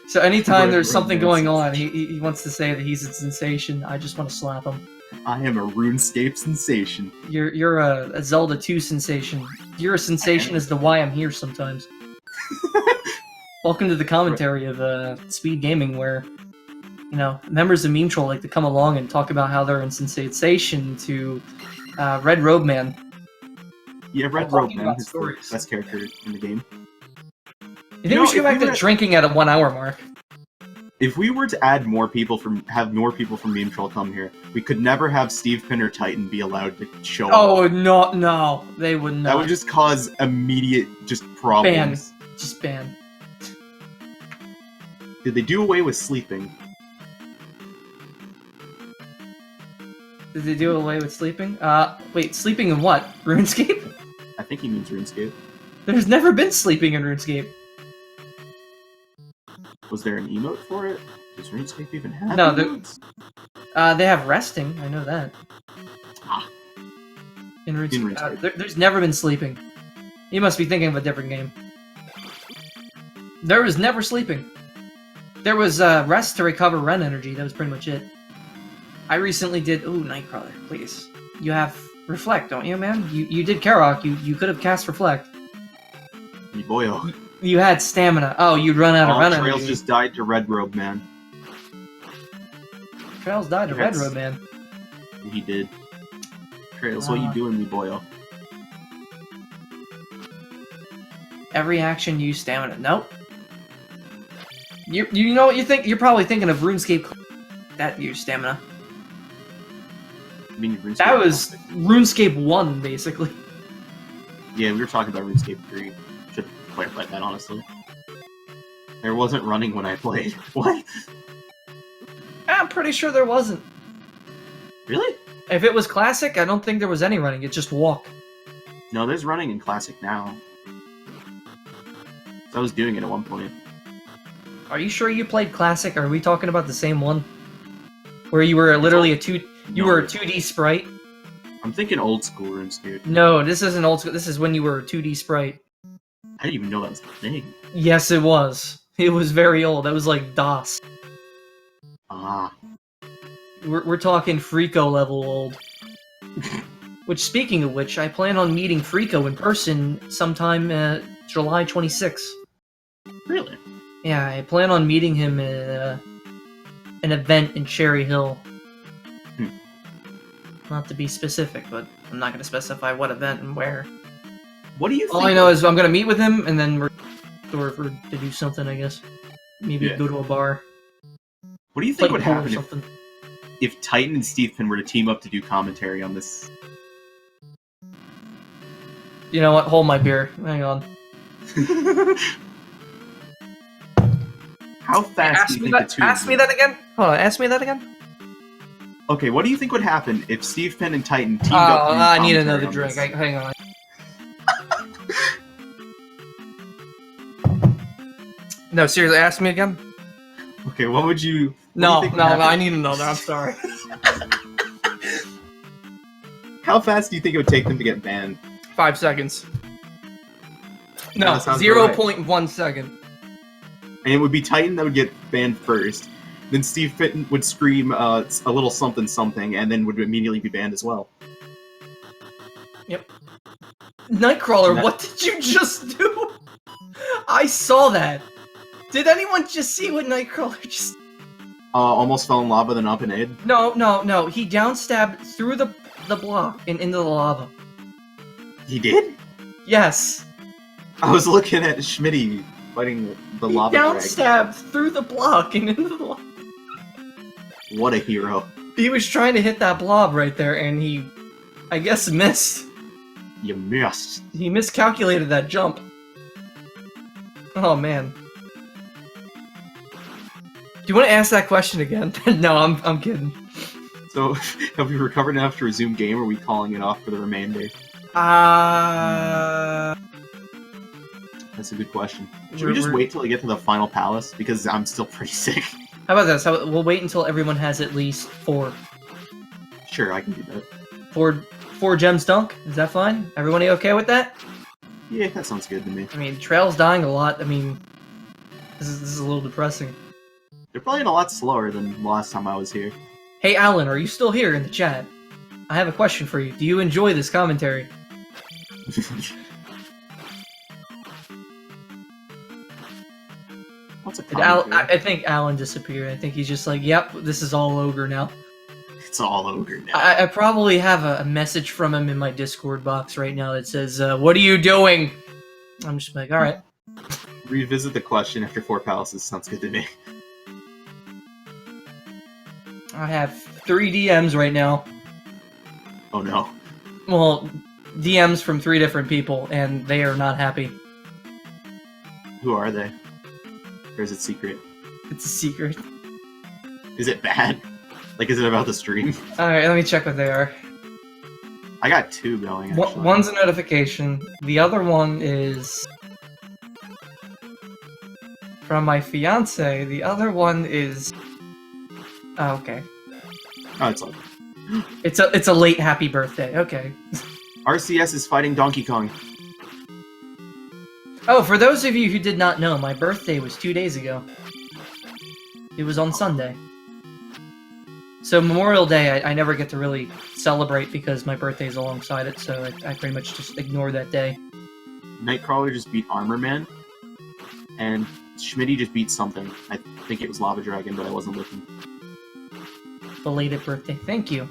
So anytime there's something going on, he wants to say that he's a sensation, I just want to slap him. I am a RuneScape sensation. You're a Zelda 2 sensation. You're a sensation as to why I'm here sometimes. Welcome to the commentary of Speed Gaming, where members of Meme Troll like to come along and talk about how they're in sensation to Red Robe Man. Yeah, Red Robe Man is the best character in the game. You think we should go back to drinking at a 1 hour mark? If we were to add more people have more people from Meme Troll come here, we could never have Steve Pinner Titan be allowed to show up. Oh, no, they would not. That would just cause immediate problems. Just ban. Did they do away with sleeping? Did they do away with sleeping? Wait, sleeping in what? RuneScape? I think he means RuneScape. There's never been sleeping in RuneScape. Was there an emote for it? Does RuneScape even have No, emotes? They have resting. I know that. Ah. In RuneScape. In RuneScape. There's never been sleeping. You must be thinking of a different game. There was never sleeping. There was rest to recover Ren energy. That was pretty much it. I recently did... Ooh, Nightcrawler, please. You have Reflect, don't you, man? You did Karok. You could have cast Reflect. Me boyo. You had stamina. Oh, you'd run out of Ren energy. Trails just died to Red Robe Man. Trails died to Red That's- Road, man. He did. Trails, what you doing, me boyo? Every action use stamina. Nope. You know what you think? You're probably thinking of RuneScape that used stamina. I mean, RuneScape That was Classic. RuneScape 1, basically. Yeah, we were talking about RuneScape 3. Should have clarified that, honestly. There wasn't running when I played. What? I'm pretty sure there wasn't. Really? If it was Classic, I don't think there was any running. It's just walk. No, there's running in Classic now. I was doing it at one point. Are you sure you played Classic? Are we talking about the same one? Where you were literally you were a 2D sprite? I'm thinking old school RuneScape. No, this isn't old school. This is when you were a 2D sprite. I didn't even know that was a thing. Yes, it was. It was very old. That was like DOS. Ah. We're talking Freako level old. Which, speaking of which, I plan on meeting Freako in person sometime July 26th. Really? Yeah, I plan on meeting him at an event in Cherry Hill. Not to be specific, but I'm not going to specify what event and where. What do you think? All I know is I'm going to meet with him, and then we're to do something, I guess. Maybe go to a bar. What do you think Play would pool or happen something. if Titan and Steve Pin were to team up to do commentary on this? You know what? Hold my beer. Hang on. How fast do you think the two Ask me that again? Hold on, ask me that again? Okay, what do you think would happen if Steve Penn and Titan teamed Oh, up to do I need commentary another on drink. this? Hang on. No, seriously, ask me again? Okay, what would you... No, do you think no, would no, I happen? need another. I'm sorry. How fast do you think it would take them to get banned? 5 seconds. Yeah, No, that sounds 0.1 second. And it would be Titan that would get banned first. Then Steve Fitton would scream a little something something, and then would immediately be banned as well. Nightcrawler, That- what did you just do? I saw that. Did anyone just see what Nightcrawler just... Almost fell in lava, then up and id. No. He downstabbed through the block and into the lava. He did? Yes. I was looking at Schmitty fighting the He lava drag. downstabbed through the block and into the lava. What a hero. He was trying to hit that blob right there, and he, I guess, missed. You missed. He miscalculated that jump. Oh, man. Do you want to ask that question again? No, I'm kidding. So, have we recovered enough to resume game, or are we calling it off for the remainder? That's a good question. Should we just wait till we get to the final palace? Because I'm still pretty sick. How about this? We'll wait until everyone has at least 4 Sure, I can do that. 4 gems dunk. Is that fine? Everybody okay with that? Yeah, that sounds good to me. I mean, Trail's dying a lot. I mean, this is a little depressing. They're playing a lot slower than the last time I was here. Hey, Alan, are you still here in the chat? I have a question for you. Do you enjoy this commentary? What's a Did Al- commentary? I think Alan disappeared. I think he's just like, yep, this is all ogre now. It's all ogre now. I probably have a message from him in my Discord box right now that says, what are you doing? I'm just like, alright. Revisit the question after 4 palaces. Sounds good to me. I have 3 DMs right now. Oh no. Well, DMs from 3 different people, and they are not happy. Who are they? Or is it secret? It's a secret. Is it bad? Like, is it about the stream? Alright, let me check what they are. I got 2 going, actually. One's a notification. The other one is from my fiance. The other one is... Oh, okay. Oh, it's like... It's a late happy birthday. Okay. RCS is fighting Donkey Kong. Oh, for those of you who did not know, my birthday was 2 days ago. It was on Sunday. So Memorial Day, I never get to really celebrate because my birthday's alongside it, so I pretty much just ignore that day. Nightcrawler just beat Armor Man. And Schmitty just beat something. I think it was Lava Dragon, but I wasn't looking. Belated birthday. Thank you.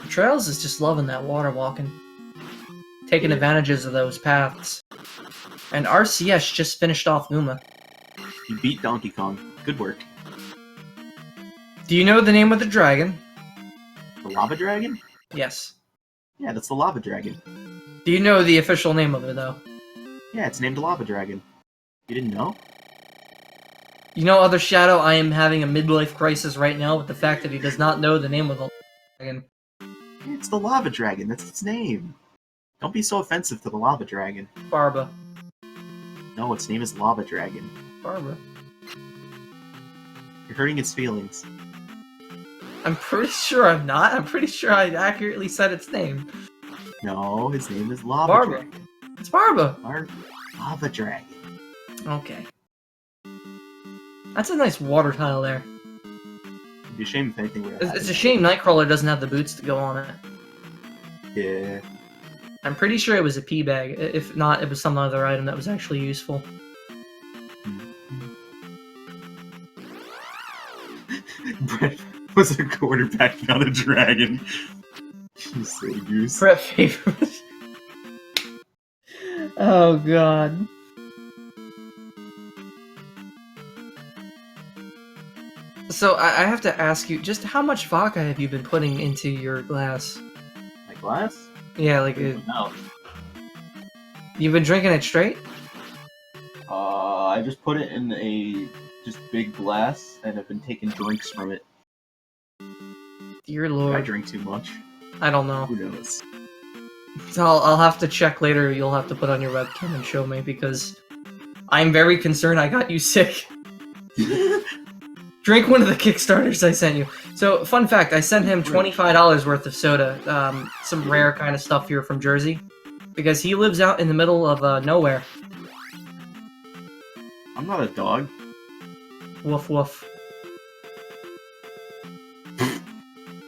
Trails is just loving that water walking. Taking advantages of those paths. And RCS just finished off Uma. You beat Donkey Kong. Good work. Do you know the name of the dragon? The Lava Dragon? Yes. Yeah, that's the Lava Dragon. Do you know the official name of it, though? Yeah, it's named Lava Dragon. You didn't know? You know, Other Shadow, I am having a midlife crisis right now with the fact that he does not know the name of the dragon. It's the Lava Dragon. That's its name. Don't be so offensive to the Lava Dragon. Barbara. No, its name is Lava Dragon. Barbara. You're hurting its feelings. I'm pretty sure I'm not. I'm pretty sure I accurately said its name. No, his name is Lava Barbara. Dragon. It's Barbara. Lava Dragon. Okay. That's a nice water tile there. It'd be a shame if anything would have It's a shame Nightcrawler doesn't have the boots to go on it. Yeah. I'm pretty sure it was a pea bag. If not, it was some other item that was actually useful. Brett was a quarterbacking on a dragon. You silly goose. Brett favorite. Oh god. So I have to ask you, just how much vodka have you been putting into your glass? My glass? Yeah, like No. you've been drinking it straight? I just put it in a just big glass, and I've been taking drinks from it. Dear I lord, drink too much. I don't know. Who knows? So I'll have to check later. You'll have to put on your webcam and show me because I'm very concerned I got you sick. Drink one of the Kickstarters I sent you. So, fun fact, I sent him $25 worth of soda, some rare kind of stuff here from Jersey, because he lives out in the middle of nowhere. I'm not a dog. Woof woof.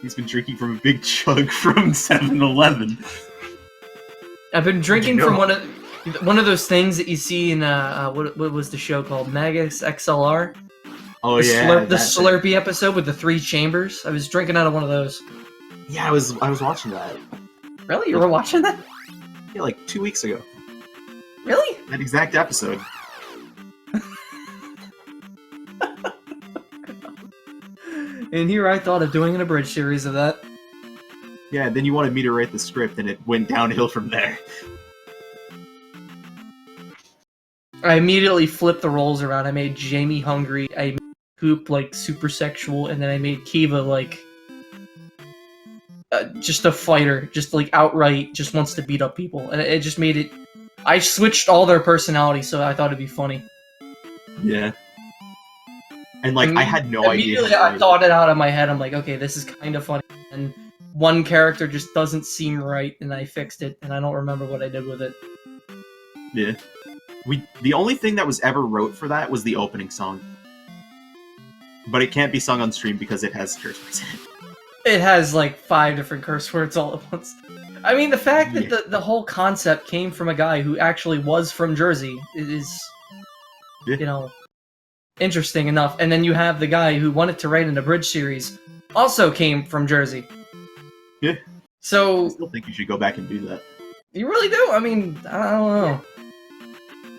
He's been drinking from a big chug from 7-Eleven. I've been drinking You know. from one of those things that you see in what was the show called? Magus XLR. Oh yeah, The Slurpee episode with the 3 chambers. I was drinking out of one of those. Yeah, I was watching that. Really? You were watching that? Yeah, like 2 weeks ago. Really? That exact episode. And here I thought of doing an abridged series of that. Yeah, then you wanted me to write the script, and it went downhill from there. I immediately flipped the roles around. I made Jamie hungry. I made Coop like super sexual, and then I made Kiva like just a fighter, just like outright just wants to beat up people, and it just made it. I switched all their personalities, so I thought it'd be funny. Yeah. And like, I had no idea. Immediately, I thought it out of my head. I'm like, okay, this is kind of funny, and one character just doesn't seem right, and I fixed it, and I don't remember what I did with it. Yeah. The only thing that was ever wrote for that was the opening song. But it can't be sung on stream because it has curse words in it. It has like 5 different curse words all at once. I mean, the fact that the whole concept came from a guy who actually was from Jersey is, Yeah. you know, interesting enough. And then you have the guy who wanted to write an abridged series, also came from Jersey. Yeah. So I still think you should go back and do that. you really do? I mean, I don't know.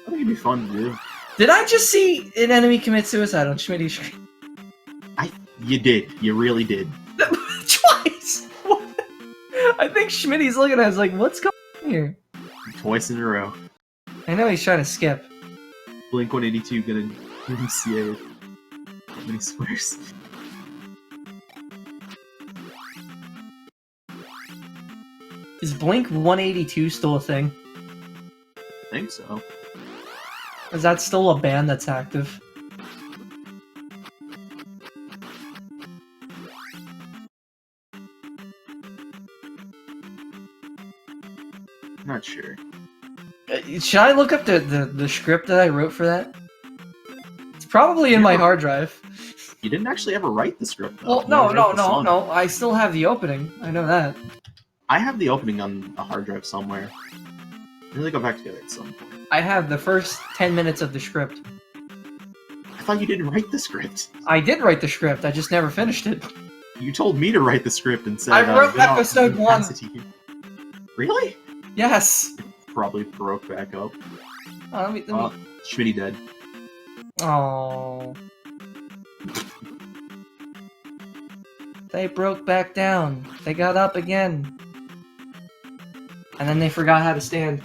I think it'd be fun to do. Did I just see an enemy commit suicide on Schmitty's screen? You did. You really did. Twice! What? I think Schmitty's looking at us like, what's going on here? Twice in a row. I know he's trying to skip. Blink 182 gonna MCA. How many swears? Is Blink 182 still a thing? I think so. Is that still a band that's active? Not sure. Should I look up the script that I wrote for that? It's probably in my hard drive. You didn't actually ever write the script, though. Well, You no, never no, wrote the no, song. no. I still have the opening. I know that. I have the opening on a hard drive somewhere. Maybe they go back together at some point. I have the first 10 minutes of the script. I thought you didn't write the script. I did write the script. I just never finished it. You told me to write the script and said I wrote "No, episode I'll 1. pass it to you." Really? Yes. Probably broke back up. Let me. Schmitty dead. Oh. They broke back down. They got up again. And then they forgot how to stand.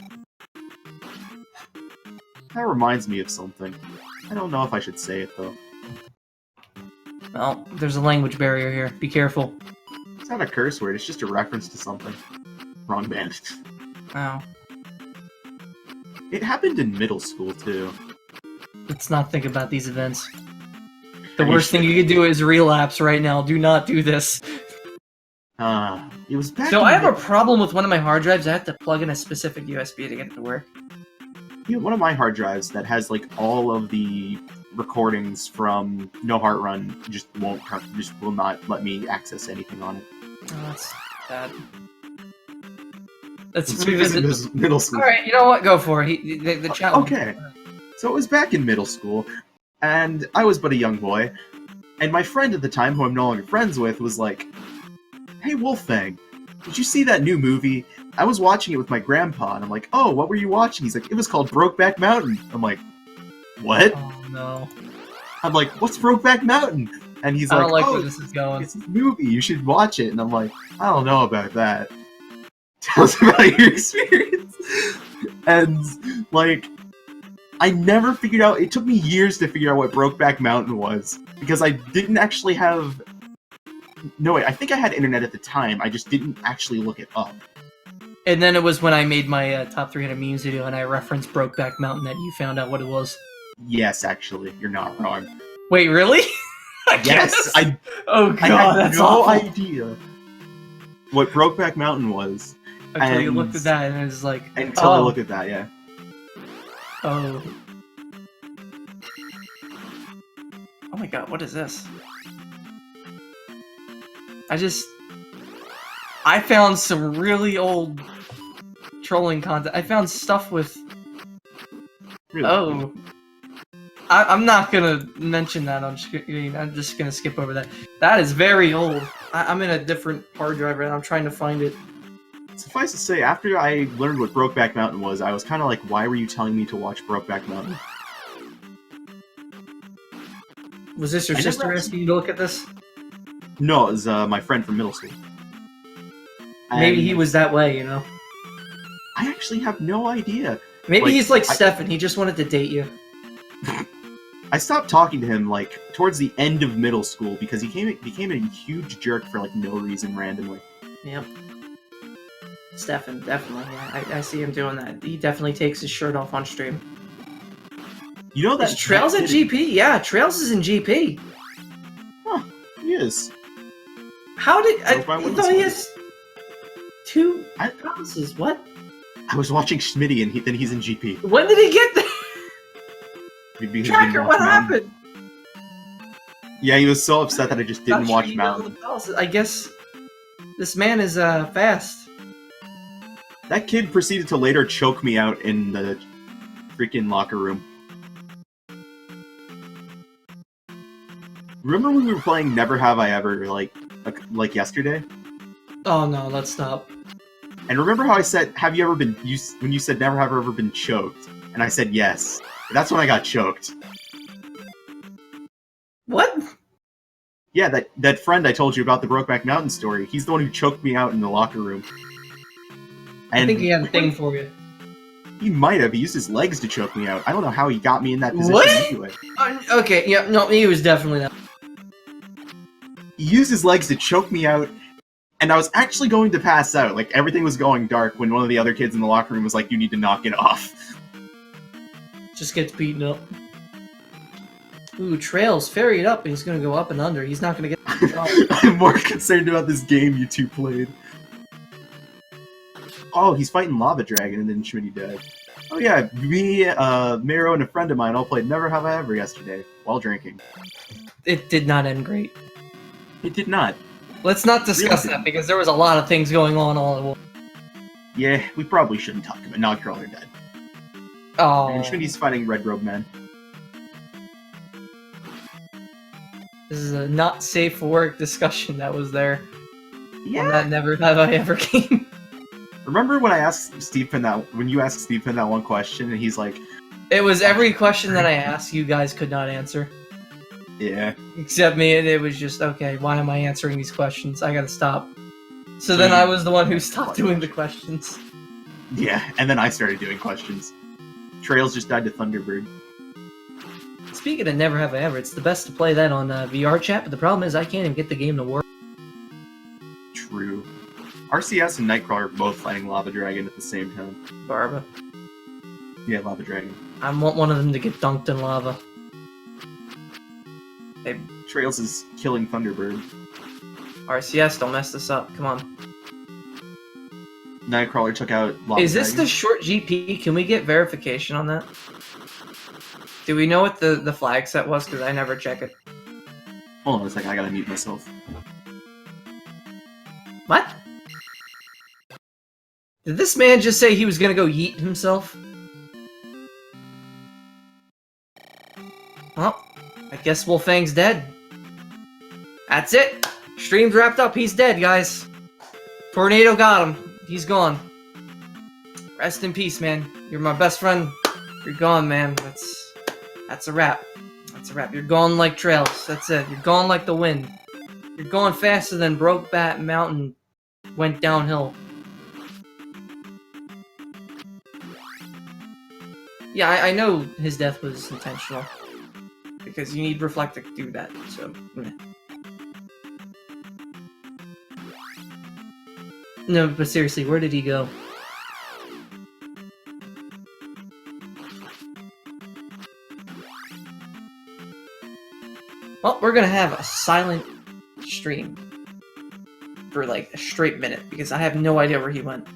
That reminds me of something. I don't know if I should say it, though. Well, there's a language barrier here. Be careful. It's not a curse word, it's just a reference to something. Wrong band. Oh. It happened in middle school, too. Let's not think about these events. The worst thing you could do is relapse right now. Do not do this. It was back So in I have the- a problem with one of my hard drives. I have to plug in a specific USB to get it to work. You know, one of my hard drives that has, like, all of the recordings from No Heart Run just will not let me access anything on it. Oh, that's bad. Let's It's revisit. because it was middle school. Alright, you know what? Go for it. The challenge. Okay. So it was back in middle school, and I was but a young boy, and my friend at the time, who I'm no longer friends with, was like, "Hey, Wolfang, did you see that new movie? I was watching it with my grandpa," and I'm like, "Oh, what were you watching?" He's like, "It was called Brokeback Mountain." I'm like, "What?" Oh no. I'm like, "What's Brokeback Mountain?" And he's I like, don't like "Oh, where this is going. it's a movie. You should watch it." And I'm like, "I don't know about that." Tell us about your experience. And like, I never figured out. It took me years to figure out what Brokeback Mountain was because I didn't actually have. No, wait. I think I had internet at the time. I just didn't actually look it up. And then it was when I made my top 300 memes video and I referenced Brokeback Mountain that you found out what it was. Yes, actually, you're not wrong. Wait, really? Yes, I Oh god, had that's no awful. idea what Brokeback Mountain was Until you and- looked at that and it was like, until I oh, looked at that. Yeah. oh. Oh my god, what is this? I found some really old trolling content. I found stuff with. Really. Oh. I'm not gonna mention that on screen. I'm just gonna skip over that. That is very old. I'm in a different hard drive right now. I'm trying to find it. Suffice to say, after I learned what Brokeback Mountain was, I was kind of like, why were you telling me to watch Brokeback Mountain? Was this your I never sister actually- asking you to look at this? No, it was my friend from middle school. Maybe And he was that way, you know? I actually have no idea. Maybe Like, he's like I- Stefan. He just wanted to date you. I stopped talking to him like towards the end of middle school because he became a huge jerk for like no reason randomly. Yep. Stefan, definitely. Yeah, I see him doing that. He definitely takes his shirt off on stream. You know that Is Trails in that kid- GP? Yeah, Trails is in GP. Huh, he is. How did I Broke by thought Women's he Club. has two I- houses? What? I was watching Schmitty and then he's in GP. When did he get there? Because he didn't Tracker, watch what Mountain. happened? Yeah, he was so upset that I just didn't Not watch sure you know Mountain. the houses. I guess this man is fast. That kid proceeded to later choke me out in the freaking locker room. Remember when we were playing Never Have I Ever like yesterday? Oh no, let's stop. And remember how I said, "Have you ever been?" When you said, "Never have I ever been choked," and I said yes. That's when I got choked. What? Yeah, that friend I told you about the Brokeback Mountain story. He's the one who choked me out in the locker room. I think he had a thing for you. He might have. He used his legs to choke me out. I don't know how he got me in that position What? anyway. Okay, yeah, no, he was definitely that. He used his legs to choke me out, and I was actually going to pass out. Like, everything was going dark when one of the other kids in the locker room was like, you need to knock it off. Just gets beaten up. Ooh, Trails, ferry it up, and he's gonna go up and under. He's not gonna get the job. I'm more concerned about this game you two played. Oh, he's fighting Lava Dragon, and then Schmitty died. Oh yeah, me, Miro, and a friend of mine all played Never Have I Ever yesterday, while drinking. It did not end great. It did not. Let's not discuss Really? that, because there was a lot of things going on all at once. Yeah, we probably shouldn't talk about it. Nogcrawler dead. Oh. And Schmitty's fighting Red Robe Man. This is a not safe for work discussion that was there. Yeah. And that Never Have I Ever game. Remember when I asked Stephen when you asked Stephen that one question, and he's like, It was every question that I asked you guys could not answer. yeah. Except me, and it was just, okay, why am I answering these questions? I gotta stop. So then I was the one who stopped doing the questions. Yeah, and then I started doing questions. Trails just died to Thunderbird. Speaking of Never Have I Ever, it's the best to play that on VR chat, but the problem is I can't even get the game to work. True. RCS and Nightcrawler are both fighting Lava Dragon at the same time. Barba. Yeah, Lava Dragon. I want one of them to get dunked in lava. Hey, Trails is killing Thunderbird. RCS, don't mess this up. Come on. Nightcrawler took out Lava Is this Dragon. the short GP? Can we get verification on that? Do we know what the flag set was? Because I never check it. Hold on a second, I gotta mute myself. What? Did this man just say he was gonna go yeet himself? Well, I guess Wolfang's dead. That's it! Stream's wrapped up, he's dead, guys. Tornado got him. He's gone. Rest in peace, man. You're my best friend. You're gone, man. That's a wrap. That's a wrap. You're gone like Trails. That's it. You're gone like the wind. You're going faster than Brokeback Mountain went downhill. Yeah, I know his death was intentional. Because you need Reflect to do that, so... meh. No, but seriously, where did he go? Well, we're gonna have a silent stream. For like a straight minute, because I have no idea where he went.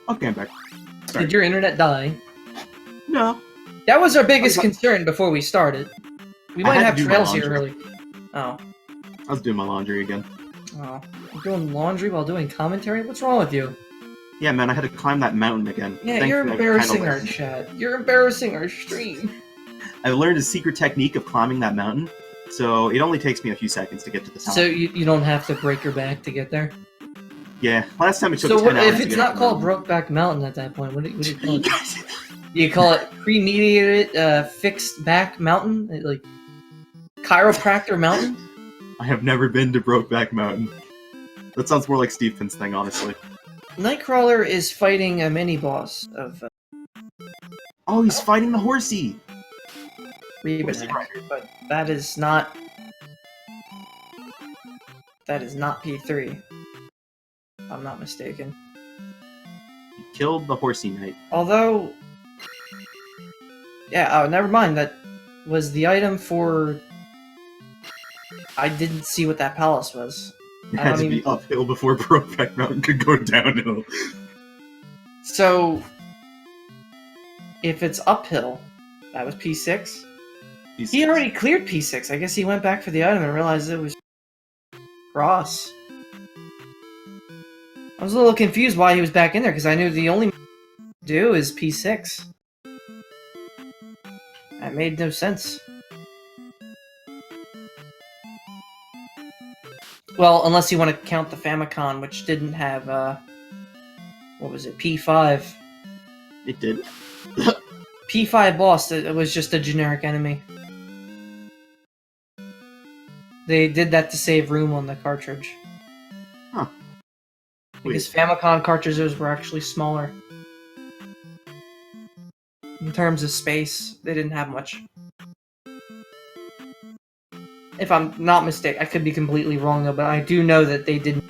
Okay, I'm back. Sorry. Did your internet die? No. That was our biggest concern before we started. We I might had to have do my Trails here laundry. early. Oh. I was doing my laundry again. Oh. You're doing laundry while doing commentary? What's wrong with you? Yeah, man, I had to climb that mountain again. Yeah, you're Thankfully, I embarrassing kinda our learned. chat. You're embarrassing our stream. I learned a secret technique of climbing that mountain, so it only takes me a few seconds to get to the top. So you don't have to break your back to get there? Yeah, last time it took So 10 what, hours if to it's get up not the called mountain. Brokeback Mountain at that point, what do you call it? You call it premediated fixed back mountain? Like chiropractor mountain? I have never been to Brokeback Mountain. That sounds more like Stephen's thing, honestly. Nightcrawler is fighting a mini boss of Oh, he's fighting the horsey! Rebanac, but that is not P3. If I'm not mistaken. He killed the horsey knight. Although, yeah, oh, never mind. That was the item for. I didn't see what that palace was. It I had don't to be even- uphill before Brokeback Mountain could go downhill. So, if it's uphill, that was P6. He already cleared P6. I guess he went back for the item and realized it was cross. I was a little confused why he was back in there because I knew the only do is P6. That made no sense. Well, unless you want to count the Famicom, which didn't have, what was it, P5. It did. P5 boss, it was just a generic enemy. They did that to save room on the cartridge. Huh. Because Famicom cartridges were actually smaller. in terms of space. They didn't have much. If I'm not mistaken, I could be completely wrong though, but I do know that they didn't.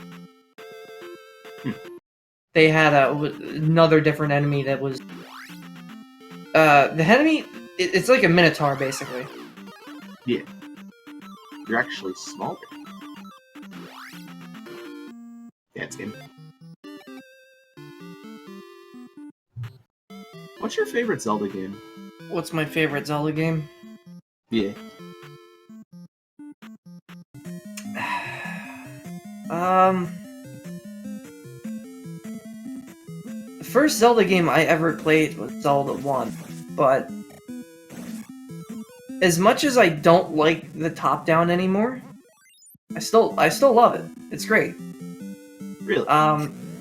They had another different enemy that was. The enemy, it's like a minotaur basically. Yeah. You're actually smaller. Dance game. What's your favorite Zelda game? What's my favorite Zelda game? Yeah. The first Zelda game I ever played was Zelda 1, but as much as I don't like the top-down anymore, I still love it. It's great. Really?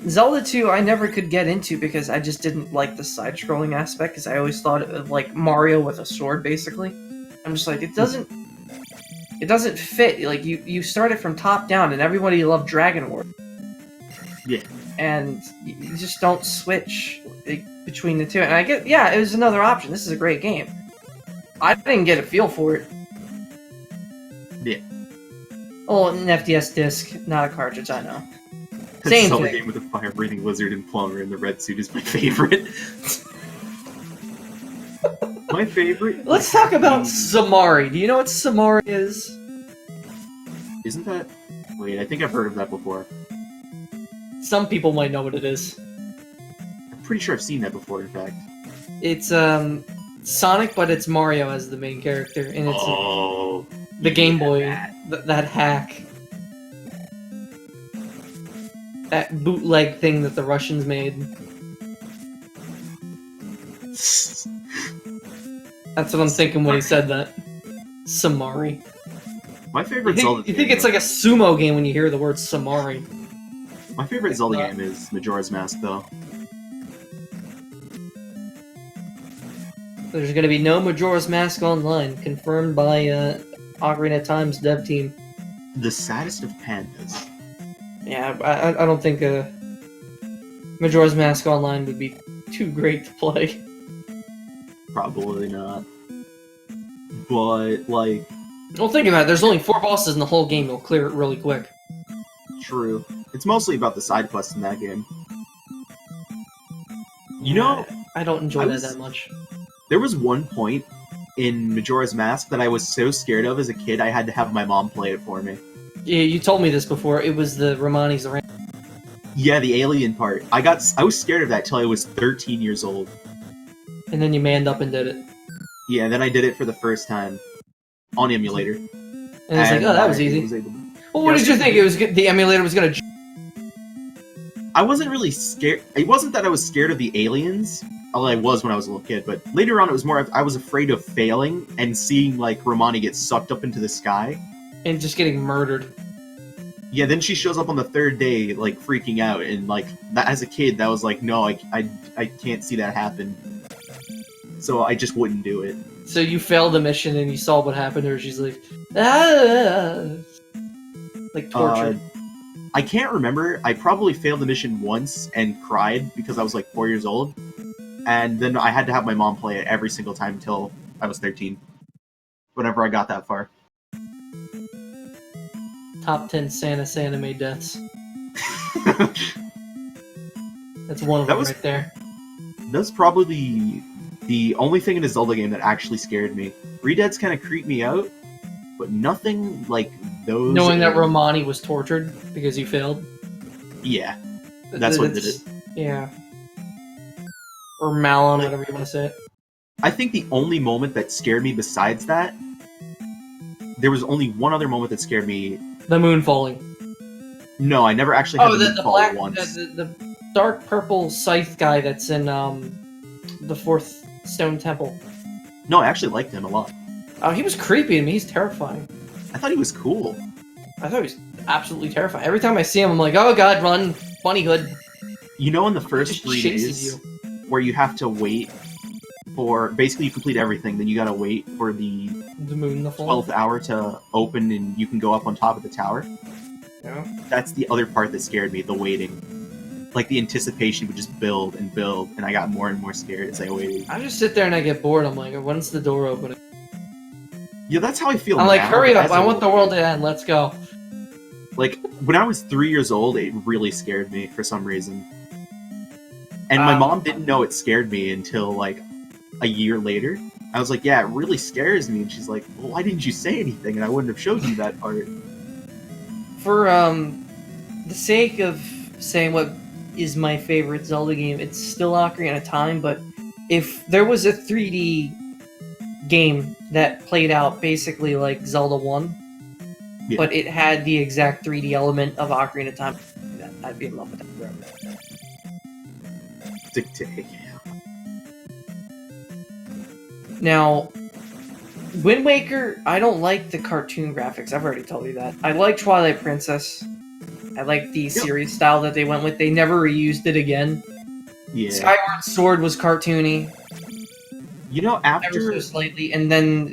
Zelda 2 I never could get into because I just didn't like the side-scrolling aspect, because I always thought of like Mario with a sword, basically. I'm just like, it doesn't fit. Like, you start it from top down, and everybody loved Dragon War. Yeah. And you just don't switch between the two. And I get, yeah, it was another option. This is a great game. I didn't get a feel for it. Yeah. Oh, an FDS disc, not a cartridge, I know. That Same Zelda thing. game with a fire-breathing lizard and plumber in the red suit is my favorite. My favorite. Let's talk about Samari. Do you know what Samari is? Isn't that? Wait, I think I've heard of that before. Some people might know what it is. I'm pretty sure I've seen that before, in fact. It's Sonic, but it's Mario as the main character, and it's the Game Boy, that hack, that bootleg thing that the Russians made. That's what I'm thinking when he said that. Samari. My favorite Zelda. You think it's like a sumo game when you hear the word Samari. My favorite Zelda game is Majora's Mask, though. There's gonna be no Majora's Mask Online, confirmed by Ocarina of Time's dev team. The saddest of pandas. Yeah, I don't think Majora's Mask Online would be too great to play. Probably not. But, like... Well, think about it. There's only 4 bosses in the whole game. You'll clear it really quick. True. It's mostly about the side quests in that game. You know... I don't enjoy that much. There was one point in Majora's Mask that I was so scared of as a kid, I had to have my mom play it for me. Yeah, you told me this before. It was the Romani's Ram. Yeah, the alien part. I was scared of that till I was 13 years old. And then you manned up and did it. Yeah, then I did it for the first time on emulator. And it's like, oh, that was easy. Well, what did you think? It was the emulator was gonna... I wasn't really scared. It wasn't that I was scared of the aliens, although I was when I was a little kid, but later on it was more of, I was afraid of failing and seeing, like, Romani get sucked up into the sky. And just getting murdered. Yeah, then she shows up on the 3rd day, like, freaking out, and, like, that, as a kid, that was like, no, I can't see that happen. So I just wouldn't do it. So you failed the mission and you saw what happened to her, she's like, ah! Like torture. I can't remember. I probably failed the mission once and cried because I was like 4 years old. And then I had to have my mom play it every single time until I was 13. Whenever I got that far. Top 10 Samus anime deaths. That's one of them right there. That's probably the only thing in a Zelda game that actually scared me. Redeads kind of creep me out, but nothing like those. Knowing that Romani was tortured because you failed? Yeah. That's what did it. Yeah. Or Malon, whatever you want to say it. I think the only moment that scared me besides that, there was only one other moment that scared me. The moon falling. No, I never actually had the moon fall black, once. The dark purple scythe guy that's in the 4th Stone Temple. No, I actually liked him a lot. Oh, he was creepy to me. He's terrifying. I thought he was cool. I thought he was absolutely terrifying. Every time I see him, I'm like, oh god, run, bunny hood. You know, in the first 3 days, where you have to wait for, basically you complete everything, then you gotta wait for the moon to fall. 12th hour to open and you can go up on top of the tower. Yeah. That's the other part that scared me, the waiting. like the anticipation would just build and build, and I got more and more scared as I waited. I just sit there and I get bored. I'm like, when's the door opening? Yeah, that's how I feel I'm like, now, hurry but up! as I a- want the world to end. Let's go. Like, when I was 3 years old, it really scared me for some reason. And my Um, mom didn't know it scared me until, like, a year later. I was like, yeah, it really scares me. And she's like, well, why didn't you say anything? And I wouldn't have showed you that part. For the sake of saying what is my favorite Zelda game, it's still Ocarina of Time. But if there was a 3D game that played out basically like Zelda 1, Yeah. but it had the exact 3D element of Ocarina of Time, I'd be in love with that. Dictate. Now, Wind Waker, I don't like the cartoon graphics. I've already told you that. I like Twilight Princess. I like the series style that they went with. They never reused it again. Yeah. Skyward Sword was cartoony, You know, ever after... so slightly, and then,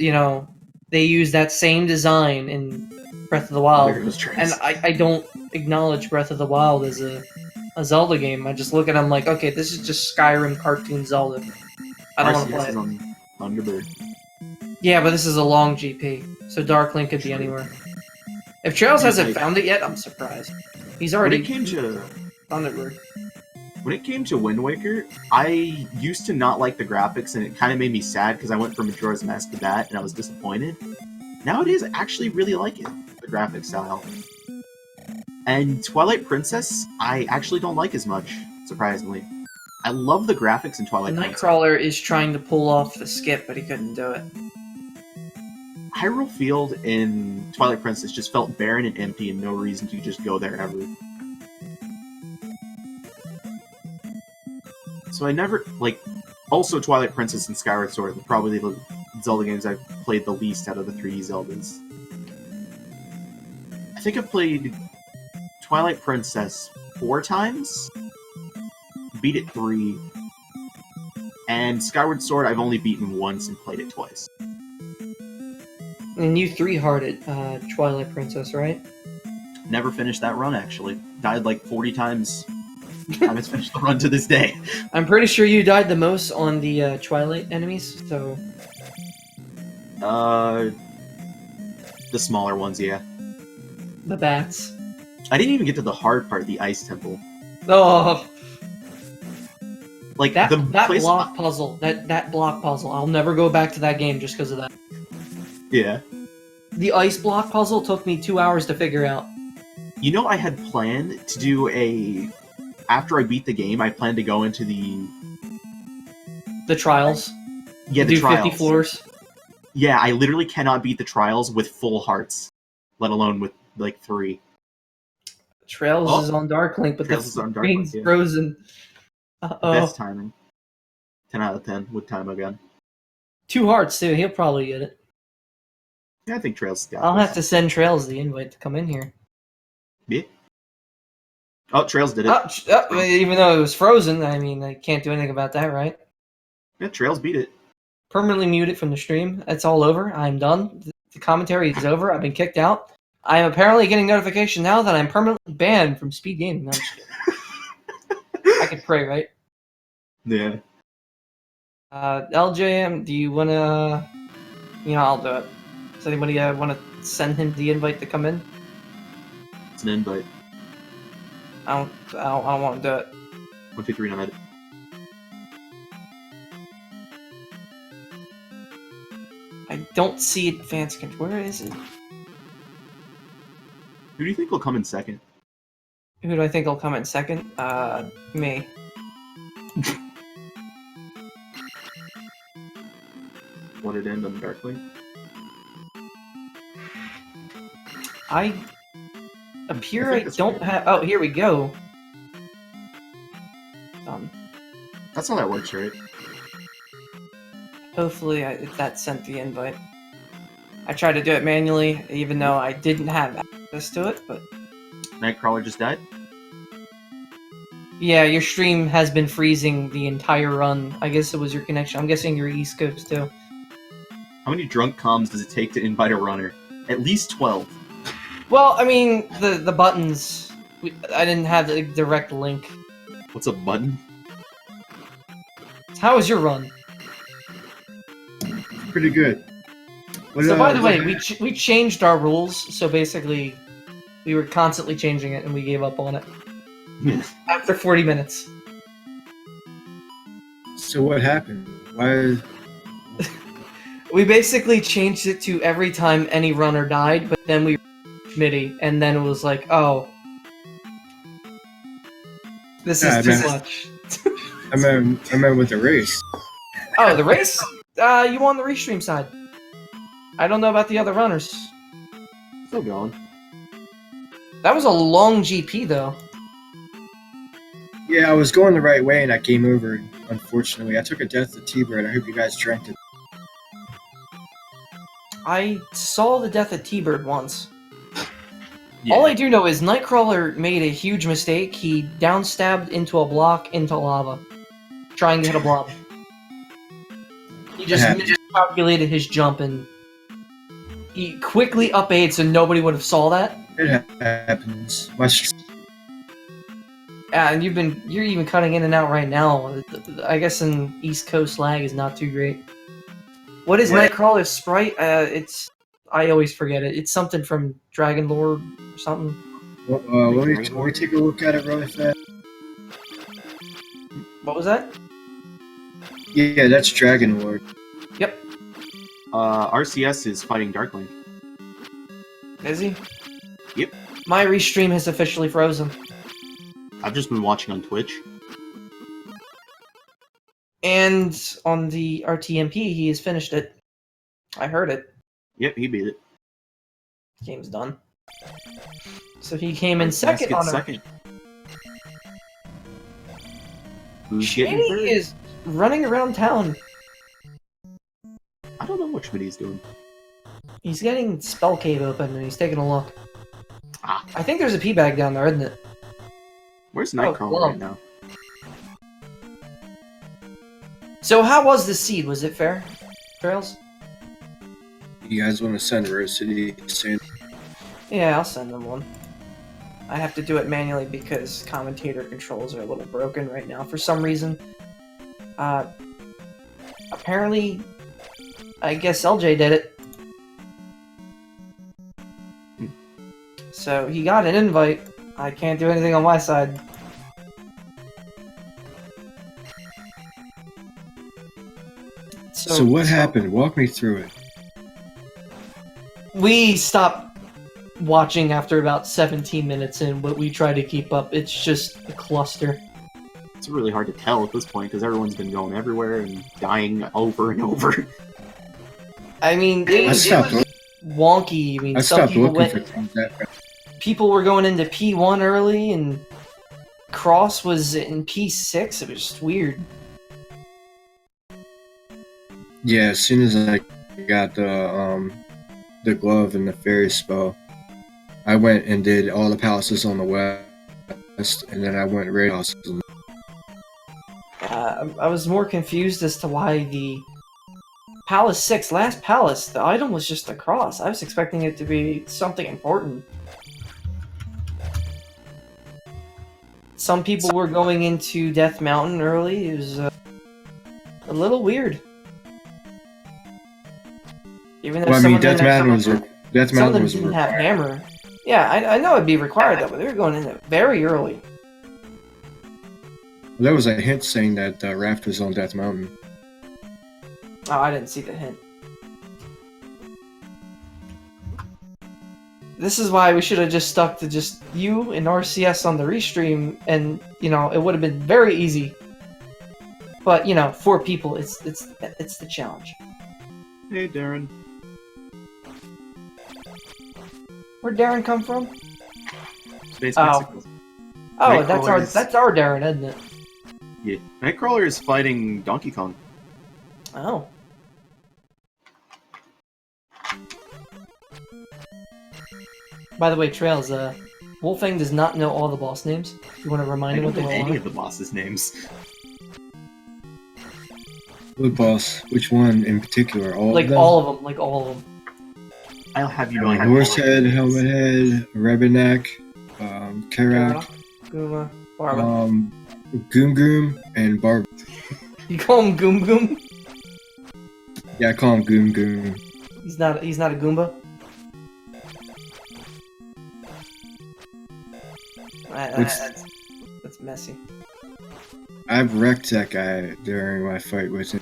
they used that same design in Breath of the Wild. There goes Trace. And I don't acknowledge Breath of the Wild as a Zelda game. I just look at them like, okay, this is just Skyrim cartoon Zelda. I don't want to play RCS it. is on Thunderbird. Yeah, but this is a long GP, so Dark Link could be anywhere. If Trails hasn't found it yet, I'm surprised. He's When already it came to... Thunderbird. When it came to Wind Waker, I used to not like the graphics, and it kind of made me sad because I went from Majora's Mask to that, and I was disappointed. Nowadays, I actually really like it, the graphic style. And Twilight Princess, I actually don't like as much, surprisingly. I love the graphics in Twilight Princess. Nightcrawler is trying to pull off the skip, but he couldn't do it. Hyrule Field in Twilight Princess just felt barren and empty and no reason to just go there ever. So I never, also Twilight Princess and Skyward Sword are probably the Zelda games I've played the least out of the 3D Zeldas. I think I've played Twilight Princess 4 times, beat it 3, and Skyward Sword I've only beaten once and played it twice. And you 3-hearted Twilight Princess, right? Never finished that run, actually. Died like 40 times. I haven't finished the run to this day. I'm pretty sure you died the most on the Twilight enemies, so... The smaller ones, yeah. The bats. I didn't even get to the hard part, the Ice Temple. Oh, Like, that the place... block puzzle, that block puzzle, I'll never go back to that game just because of that. Yeah. The ice block puzzle took me 2 hours to figure out. You know, I had planned to do a... After I beat the game, I planned to go into the... The trials. Yeah, the do trials. 50 floors. Yeah, I literally cannot beat the trials with full hearts. Let alone with, 3. Trails is on Dark Link, but Trails the is on Dark Link, screen's yeah. frozen. Uh-oh. Best timing. 10 out of 10 with time again. 2 hearts, too. He'll probably get it. Yeah, I think Trails got I'll this. have to send Trails the invite to come in here. Yeah. Oh, Trails did it. Even though it was frozen, I mean, I can't do anything about that, right? Yeah, Trails beat it. Permanently muted from the stream. It's all over. I'm done. The commentary is over. I've been kicked out. I'm apparently getting notification now that I'm permanently banned from speed gaming. No, I'm just kidding. I could pray, right? Yeah. LJM, do you want to... I'll do it. Does anybody want to send him the invite to come in? It's an invite. I don't want to do it. 1, 2, 3, 9. I don't see advanced control. Where is it? Who do you think will come in second? Who do I think will come in second? Me. Want it end on Dark Link? Up here, I I think don't that's have... Oh, here we go. That's how that works, right? Hopefully that sent the invite. I tried to do it manually, even though I didn't have access to it, but... Nightcrawler just died? Yeah, your stream has been freezing the entire run. I guess it was your connection. I'm guessing you're East Coast, too. How many drunk comms does it take to invite a runner? At least 12. Well, I mean, the buttons... I didn't have the direct link. What's a button? How was your run? Pretty good. So by the way, we changed our rules. So basically, we were constantly changing it, and we gave up on it after 40 minutes. So what happened? Why? We basically changed it to every time any runner died, but then we committee, and then it was like, oh, this is too much. I remember with the race. Oh, the race? You won the restream side. I don't know about the other runners. Still going. That was a long GP, though. Yeah, I was going the right way and I came over. Unfortunately, I took a death to T-Bird. I hope you guys drank it. I saw the death of T-Bird once. Yeah. All I do know is Nightcrawler made a huge mistake. He downstabbed into a block into lava, trying to hit a blob. He just miscalculated his jump and he quickly up-aired so nobody would have saw that. It happens. And you're even cutting in and out right now. I guess in East Coast lag is not too great. What is Nightcrawler's sprite? I always forget it. It's something from Dragon Lord or something. Let me take a look at it really fast. What was that? Yeah, that's Dragon Lord. Yep. RCS is fighting Darkling. Is he? Yep. My restream has officially frozen. I've just been watching on Twitch. And on the RTMP, he has finished it. I heard it. Yep, he beat it. Game's done. So he came in second on second. Who's getting Shady third? is running around town. I don't know what Schmitty's doing. He's getting Spell Cave open and he's taking a look. Ah. I think there's a P bag down there, isn't it? Where's Nightcrawler well. right now? So how was the seed? Was it fair? Trails? You guys want to send Rose City soon? Yeah, I'll send them one. I have to do it manually because commentator controls are a little broken right now for some reason. Apparently, I guess LJ did it. So he got an invite. I can't do anything on my side. So what happened? Walk me through it. We stopped watching after about 17 minutes in, but we try to keep up. It's just a cluster. It's really hard to tell at this point because everyone's been going everywhere and dying over and over. I mean, it was wonky. I mean, some people people were going into P1 early, and Cross was in P6. It was just weird. Yeah, as soon as I got the glove and the fairy spell, I went and did all the palaces on the west, and then I went raid houses. I was more confused as to why the Palace 6, last palace, the item was just a cross. I was expecting it to be something important. Some people were going into Death Mountain early. It was a little weird. Even though Death Mountain was didn't have hammer. Yeah, I know it'd be required though, but they were going in it very early. Well, there was a hint saying that Raft was on Death Mountain. Oh, I didn't see the hint. This is why we should have just stuck to just you and RCS on the restream, and you know it would have been very easy. But you know, 4 people, it's the challenge. Hey, Darren. Where'd Darren come from? Space Mexico. Oh, that's our Darren, isn't it? Yeah. Nightcrawler is fighting Donkey Kong. Oh. By the way, Trails, Wolfang does not know all the boss names. You want to remind him what they know all any are? of the boss's names. What boss? Which one in particular? All of them? Like all of them. I'll have you know. Horsehead, Helmet Head, Rebenak, Karak, Guma, Barba. Goom Goom and Barb. You call him Goom Goom? Yeah, I call him Goom Goom. He's not a Goomba? That's messy. I've wrecked that guy during my fight with him.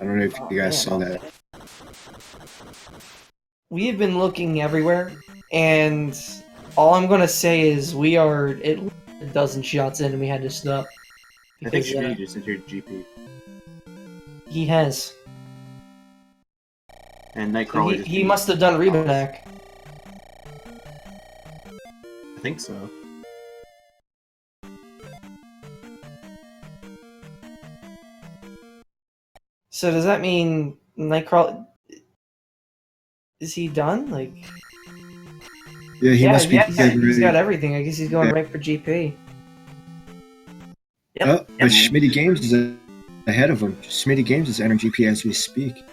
I don't know if you guys saw that. We have been looking everywhere, and all I'm gonna say is we are at least a dozen shots in and we had to stop. I think Because, Shmee just entered GP. he has. And So Nightcrawler just he beat- must have done Rebanak. I think so. So does that mean Nightcrawler... Is he done? Like... Yeah, he must be. he's got everything. I guess he's going right for GP. Oh, but Schmitty Games is ahead of him. Schmitty Games is entering GP as we speak.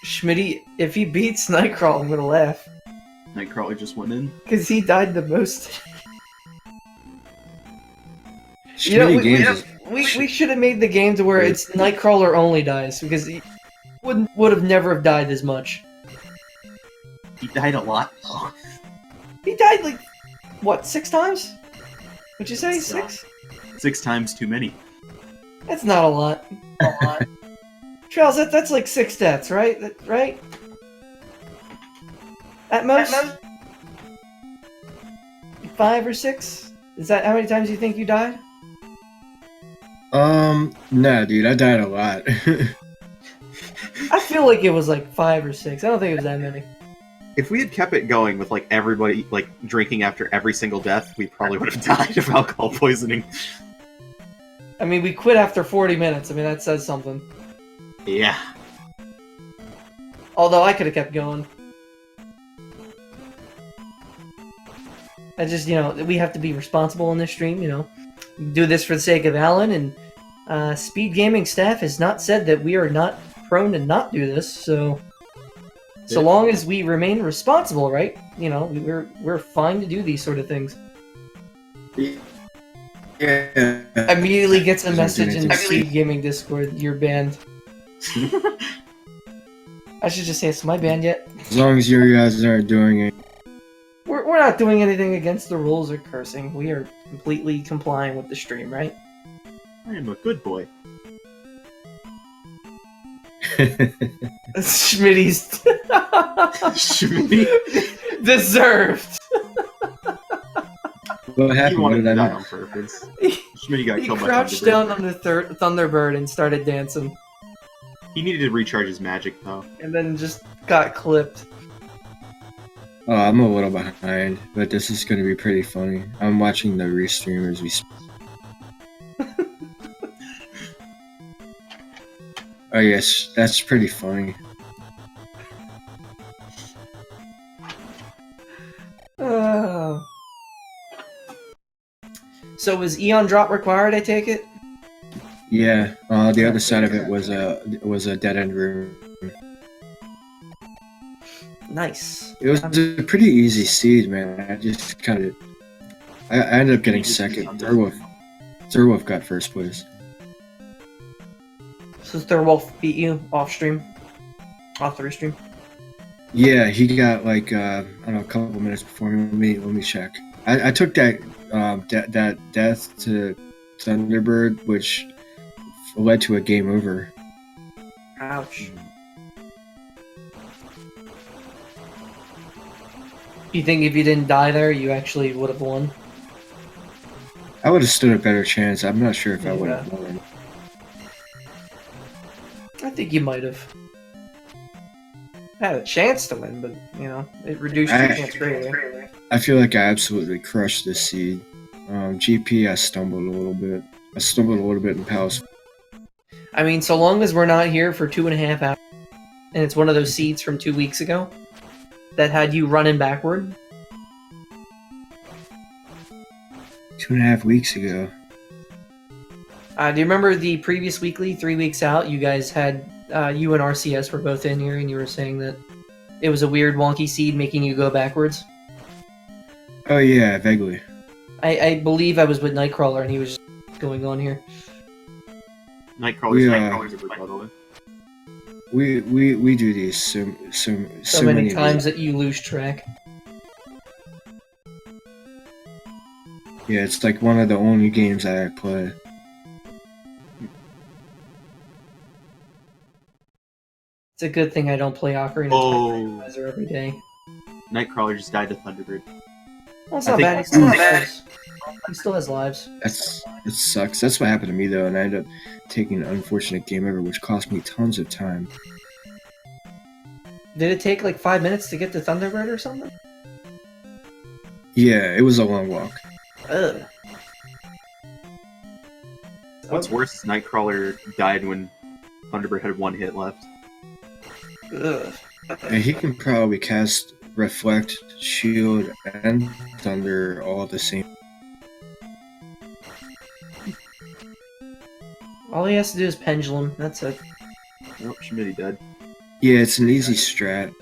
Schmitty, if he beats Nightcrawler, I'm gonna laugh. Nightcrawler just went in. Because he died the most. Schmitty Games is. We should have made the game to where it's Nightcrawler only dies, because he would have never have died as much. He died a lot. Oh. He died like, what, 6 times? Would you say 6? 6 times too many. That's not a lot. Trails, that's like 6 deaths, right? Right? At most? 5 or 6? Is that how many times you think you died? Nah, dude, I died a lot. I feel like it was like 5 or 6. I don't think it was that many. If we had kept it going with like everybody like drinking after every single death, we probably would have died of alcohol poisoning. I mean, we quit after 40 minutes. I mean, that says something. Yeah. Although I could have kept going. I just, we have to be responsible in this stream, Do this for the sake of Alan, and Speed Gaming staff has not said that we are not prone to not do this, so long as we remain responsible, right? We're fine to do these sort of things. Yeah. Immediately gets a message in the Speed Gaming Discord, you're banned. I should just say, it's my banned yet? As long as you guys aren't doing it. We're not doing anything against the rules or cursing. We are completely complying with the stream, right? I am a good boy. Schmitty's Schmitty? deserved. What He happened? wanted What to did die I on purpose. He Schmitty got killed by crouched Thunderbird. down on the Thunderbird and started dancing, He needed to recharge his magic, though. and then just got clipped. Oh, I'm a little behind, but this is going to be pretty funny. I'm watching the restream as we speak. Oh yes, that's pretty funny. So was Eon drop required, I take it? Yeah, the other side of it was a dead end room. Nice. It was a pretty easy seed, man. I just kind of, I ended up getting second. Thurwolf got first place. So Thurwolf beat you off stream, off the restream. Yeah, he got like I don't know, a couple minutes before me. Let me check. I took that that death to Thunderbird, which led to a game over. Ouch. You think if you didn't die there, you actually would have won? I would have stood a better chance. I'm not sure if I would Yeah. have won. I think you might have. Had a chance to win, but, it reduced your chance greatly. I feel like I absolutely crushed this seed. GP, I stumbled a little bit. I stumbled a little bit in Palace. I mean, so long as we're not here for 2.5 hours, and it's one of those seeds from 2 weeks ago that had you running backward. 2.5 weeks ago. Do you remember the previous weekly, 3 weeks out, you guys had, you and RCS were both in here, and you were saying that it was a weird, wonky seed making you go backwards? Oh yeah, vaguely. I believe I was with Nightcrawler and he was just going on here. Nightcrawler's Yeah. Nightcrawler's a by the way. We do these so Many of times these. that you lose track. Yeah, it's like one of the only games I play. It's a good thing I don't play Ocarina of Time Randomizer every day. Nightcrawler just died to Thunderbird. Well, it's I not think- bad. He still has lives. He still has lives. It sucks. That's what happened to me though, and I ended up taking an unfortunate game over, which cost me tons of time. Did it take like 5 minutes to get to Thunderbird or something? Yeah, it was a long walk. Ugh. What's worse is Nightcrawler died when Thunderbird had 1 hit left. Ugh. And he can probably cast Reflect, Shield, and Thunder all at the same. All he has to do is Pendulum. That's it. Nope, Schmitty dead. Yeah, it's an easy strat.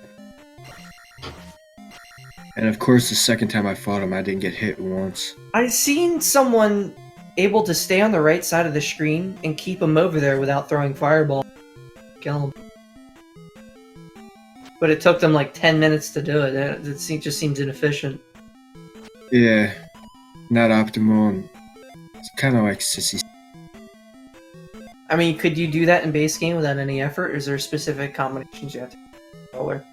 And of course, the second time I fought him, I didn't get hit once. I've seen someone able to stay on the right side of the screen and keep him over there without throwing Fireball. Kill him. But it took them like 10 minutes to do it. Just seems inefficient. Yeah, not optimal. And it's kind of like sissy. I mean, could you do that in base game without any effort? Or is there specific combinations you have to controller?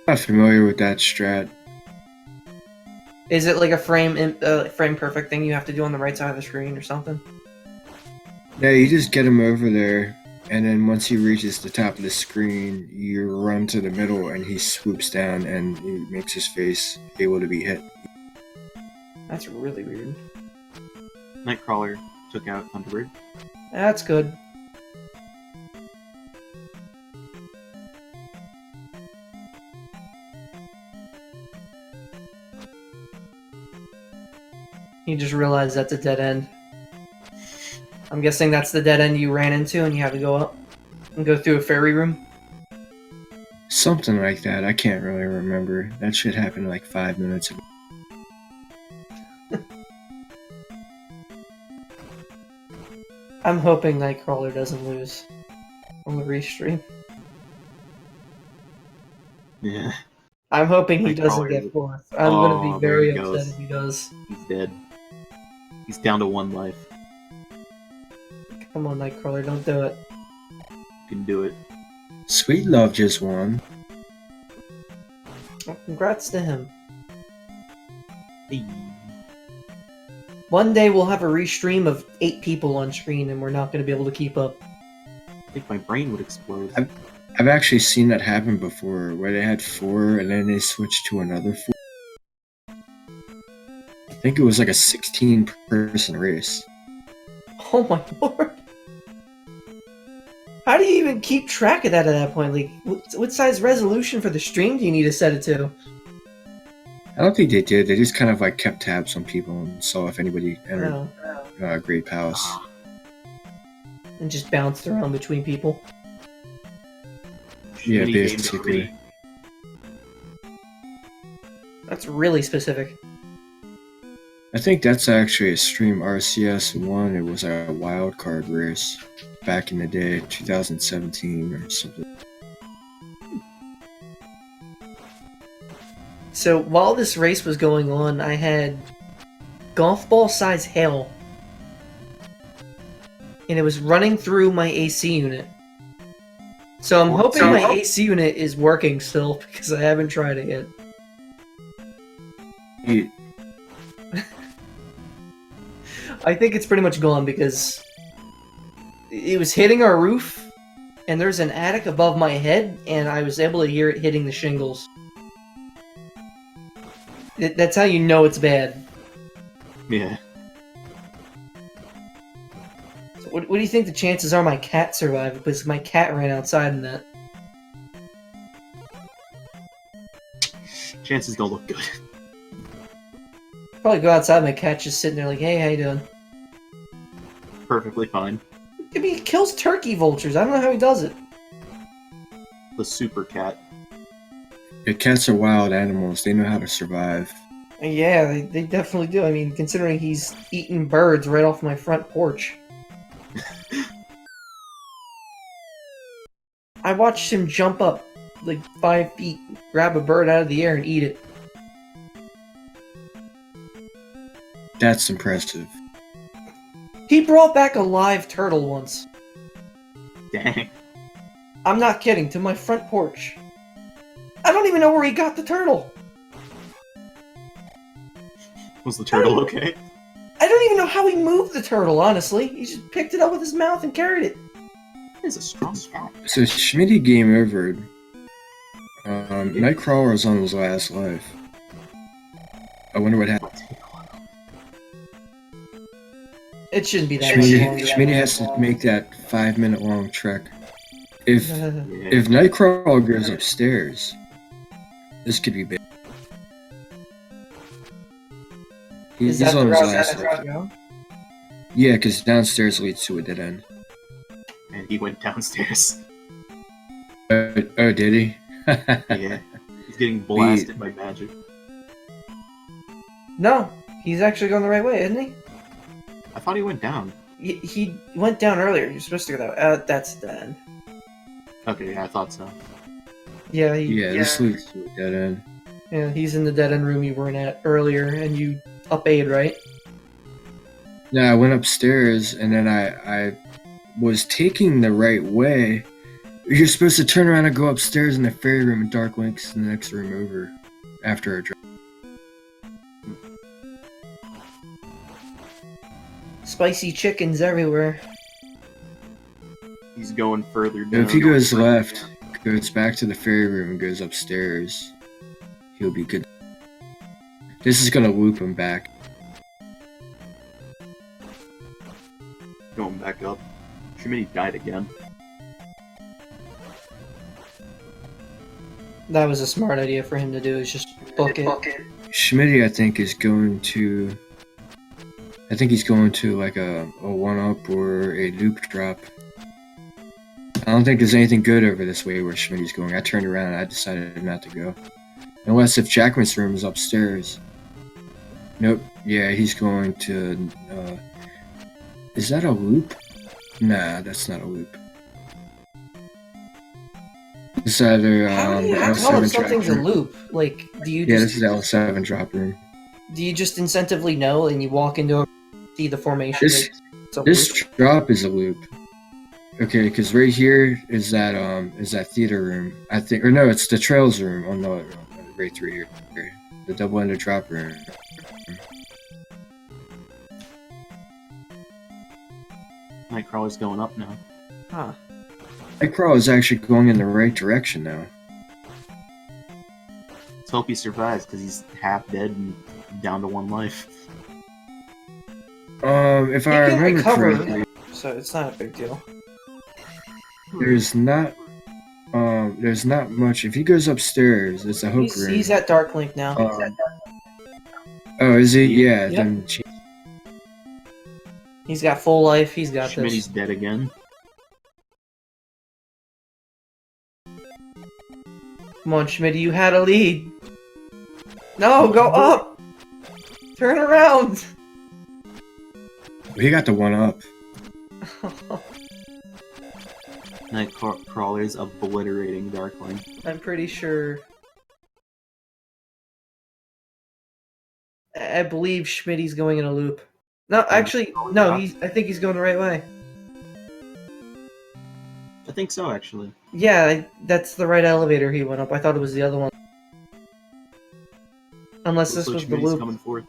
Not familiar with that strat. Is it like a frame perfect thing you have to do on the right side of the screen or something? Yeah, you just get him over there, and then once he reaches the top of the screen, you run to the middle, and he swoops down, and he makes his face able to be hit. That's really weird. Nightcrawler took out Thunderbird. That's good. You just realize that's a dead end. I'm guessing that's the dead end you ran into and you have to go up and go through a fairy room. Something like that. I can't really remember. That shit happened like 5 minutes ago. I'm hoping Nightcrawler doesn't lose on the restream. Yeah, I'm hoping he doesn't Nightcrawler. get fourth. I'm gonna Oh, be very there he upset goes. if he does. he's dead. He's down to 1 life. Come on, Nightcrawler, don't do it. You can do it. Sweet Love just won. Well, congrats to him. Hey. One day we'll have a restream of 8 people on screen and we're not going to be able to keep up. I think my brain would explode. I've actually seen that happen before, where they had 4 and then they switched to another 4. I think it was like a 16-person race. Oh my lord. How do you even keep track of that at that point? Like, what size resolution for the stream do you need to set it to? I don't think they did. They just kind of like kept tabs on people and saw if anybody entered No. Great Palace. And just bounced around between people. Yeah, Schmitty gamed basically. me. That's really specific. I think that's actually a Stream RCS 1. It was a wild card race back in the day, 2017 or something. So while this race was going on, I had golf ball size hail. And it was running through my AC unit. So I'm hoping my AC unit is working still because I haven't tried it yet. It- I think it's pretty much gone because it was hitting our roof and there's an attic above my head and I was able to hear it hitting the shingles. That's how you know it's bad. Yeah. So what do you think the chances are my cat survived? Because my cat ran outside in that. Chances don't look good. Probably go outside, my cat's just sitting there like, hey, how you doing? Perfectly fine. I mean, he kills turkey vultures. I don't know how he does it. The super cat. Yeah, cats are wild animals. They know how to survive. Yeah, they definitely do. I mean, considering he's eating birds right off my front porch. I watched him jump up like 5 feet, grab a bird out of the air, and eat it. That's impressive. He brought back a live turtle once. Dang. I'm not kidding, to my front porch. I don't even know where he got the turtle. Was the turtle okay? I don't even know how he moved the turtle, honestly. He just picked it up with his mouth and carried it. He's a strong cat. So Schmitty game over. Nightcrawler's on his last life. I wonder what happened. It shouldn't be that much longer. Schmitty has to make that 5-minute long trek. If Yeah. if Nightcrawler goes upstairs, this could be big. Is He's that the on his route last that life. I go? Yeah, because downstairs leads to a dead end. And he went downstairs. Oh, did he? Yeah. He's getting blasted by magic. No, he's actually going the right way, isn't he? I thought he went down. He went down earlier. You're supposed to go that way. That's the end. Okay, yeah, I thought so. Yeah, This leads to a dead end. Yeah, he's in the dead end room you weren't at earlier, and you up-aid, right? No, I went upstairs and then I was taking the right way. You're supposed to turn around and go upstairs in the fairy room, and Dark Link's in the next room over after a drop. Spicy chickens everywhere. He's going further down. If he goes left, goes back to the fairy room and goes upstairs, he'll be good. This is gonna loop him back. Going back up. Shimmy died again. That was a smart idea for him to do, is just book it. Schmitty, I think, is going to. I think he's going to like a 1-up or a loop drop. I don't think there's anything good over this way where Schmitty's going. I turned around and I decided not to go. Unless if Jackman's room is upstairs. Nope. Yeah, he's going to. Is that a loop? Nah, that's not a loop. It's either How do you the tell L7 if drop something's a room. loop? Like, do you Yeah, just this is L7 drop room. do you just incentively know and you walk into a see the formation? This it's a this loop? drop is a loop. Okay, because right here is that theater room. I think, or no, it's the trails room. Oh no, right through here. The double-ended drop room. Nightcrawler's going up now. Huh. Nightcrawler is actually going in the right direction now. Let's hope he survives, because he's half dead and down to 1 life. If He I can remember recover, correctly, so it's not a big deal. there's not much. If he goes upstairs, it's a hook room. He's at Dark Link now. Oh, is he? Yeah. Yep. Then He's got full life. He's got Schmitty's this. dead again. Come on, Schmitty, you had a lead. No, go up. Turn around. he got the 1-up. Nightcrawler's obliterating Darkling. I'm pretty sure. I believe Schmitty's going in a loop. No, actually, no. I think he's going the right way. I think so, actually. Yeah, that's the right elevator he went up. I thought it was the other one. Unless this Looks was like the Schmitty's loop. coming forth.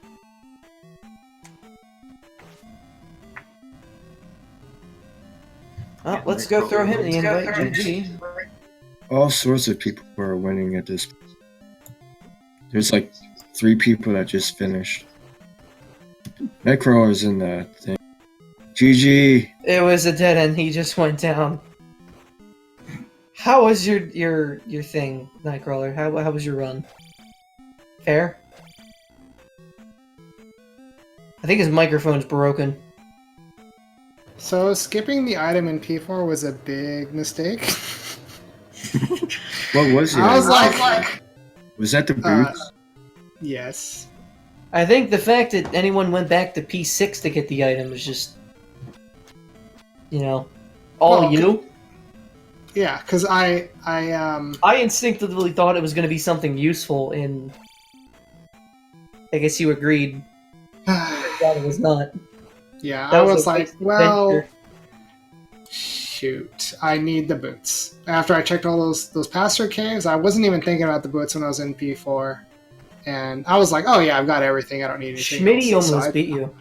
Oh, let's go throw him the invite. GG. All sorts of people are winning at this. There's like 3 people that just finished. Nightcrawler's in the thing. GG. It was a dead end. He just went down. How was your thing, Nightcrawler? How was your run? Fair? I think his microphone's broken. So skipping the item in P4 was a big mistake. What was it? I was like, Was that the boots? yes. I think the fact that anyone went back to P6 to get the item is just, all Well, you. Yeah, because I instinctively thought it was going to be something useful, and I guess you agreed. That it was not. yeah, That I was was a like, waste of well, adventure. shoot, I need the boots. After I checked all those pass-through caves, I wasn't even thinking about the boots when I was in P4, and I was like, oh yeah, I've got everything. I don't need anything Schmitty else. almost beat you.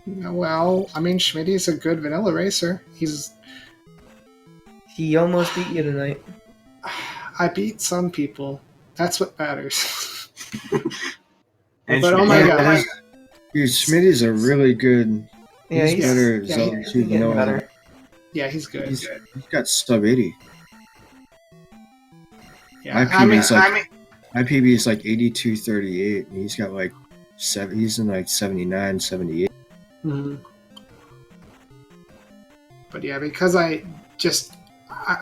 Well, I mean, Schmitty's a good vanilla racer. He almost beat you tonight. I beat some people. That's what matters. And But oh Schmitty- my Yeah, god, Dude, Smitty's a really good. Yeah, He's better. yeah, Zelda he's 2 getting vanilla. better. yeah, he's good. He's got sub 80. Yeah, My PB is like 82.38, and he's got like he's in like 79, 78. Mhm. But yeah, because I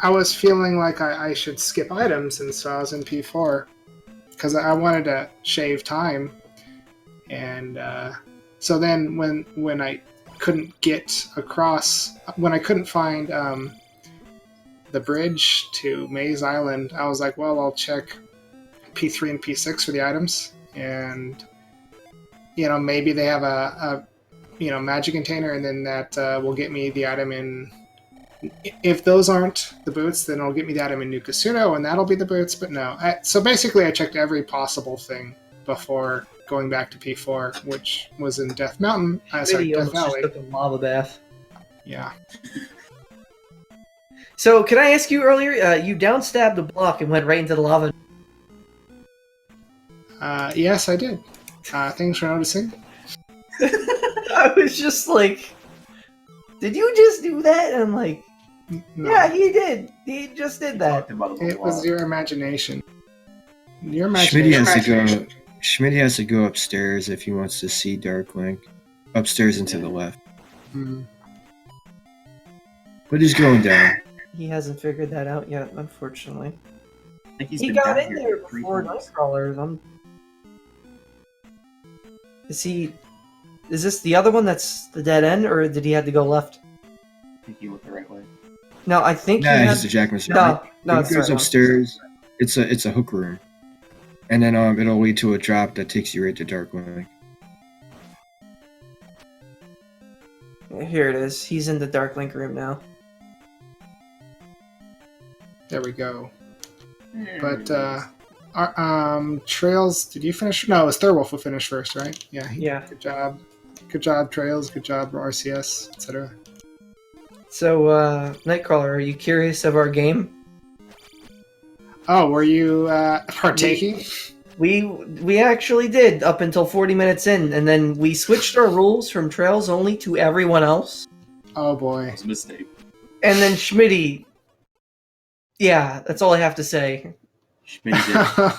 was feeling like I should skip items, and so I was in P4 because I wanted to shave time, and so then when I couldn't get across, when I couldn't find the bridge to Maze Island, I was like, well, I'll check P3 and P6 for the items, and maybe they have a magic container, and then that will get me the item in. If those aren't the boots, then it'll get me the item in New Kasuno, and that'll be the boots. But no, so basically, I checked every possible thing before going back to P4, which was in Death Mountain. Sorry, Schmitty Death almost just Valley. took a lava bath. Yeah. So, can I ask you earlier? You downstabbed a block and went right into the lava. Yes, I did. Thanks for noticing. I was just like, did you just do that? And I'm like, No, yeah, he did. He just did that. Talked about a it was lot. your imagination. Your Schmitty imagination. has to go upstairs if he wants to see Dark Link. Upstairs and to the left. Hmm. But he's going down. He hasn't figured that out yet, unfortunately. I think he's He been got down in here there like 3 before times. Nightcrawlers. Is this the other one that's the dead end, or did he have to go left? I think he went the right way. No, I think Nah, he had... he's a Jackman. No, He goes sorry, upstairs. It's a hook room, and then it'll lead to a drop that takes you right to Dark Link. Here it is. He's in the Dark Link room now. There we go. But Trails, did you finish? No, it was Thurwolf who finished first, right? Yeah. Yeah. Good job. Good job, Trails. Good job, RCS, etc. So, Nightcrawler, are you curious of our game? Oh, were you partaking? We actually did up until 40 minutes in, and then we switched our rules from Trails only to everyone else. Oh boy. That was a mistake. And then Schmitty... Yeah, that's all I have to say. Schmitty did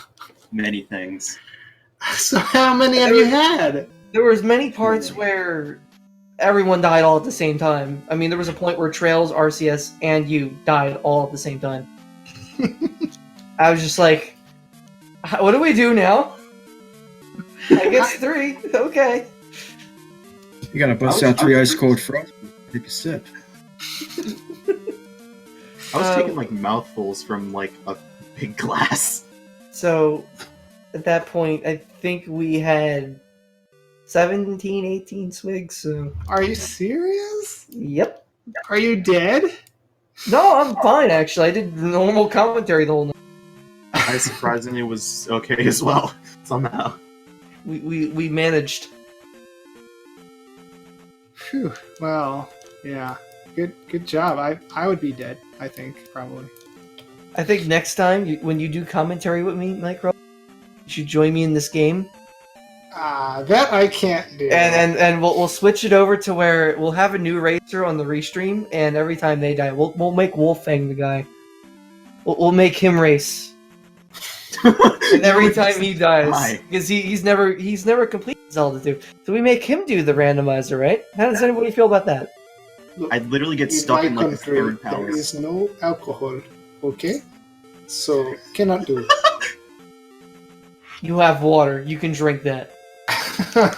many things. So how many have you had? There was many parts where everyone died all at the same time. I mean, there was a point where Trails, RCS, and you died all at the same time. I was just like, what do we do now? I guess 3. Okay. You gotta bust out 3 ice cold frost. Take a sip. I was taking like mouthfuls from like a big glass. So, at that point, I think we had 17, 18 swigs, so... Are you serious? Yep. Are you dead? No, I'm fine, actually. I did normal commentary the whole night. I surprisingly was okay as well, somehow. We managed. Phew. Well, yeah. Good job. I would be dead, I think, probably. I think next time, when you do commentary with me, Nightcrawler, you should join me in this game. That I can't do. And we'll switch it over to where we'll have a new racer on the restream, and every time they die, we'll make Wolfang the guy. We'll make him race. And every time he dies, because he's never completed Zelda 2, so we make him do the randomizer, right? How does anybody feel about that? Look, I'd literally get in stuck my in like the country, third there palace. is no alcohol, okay? So, cannot do. You have water. You can drink that.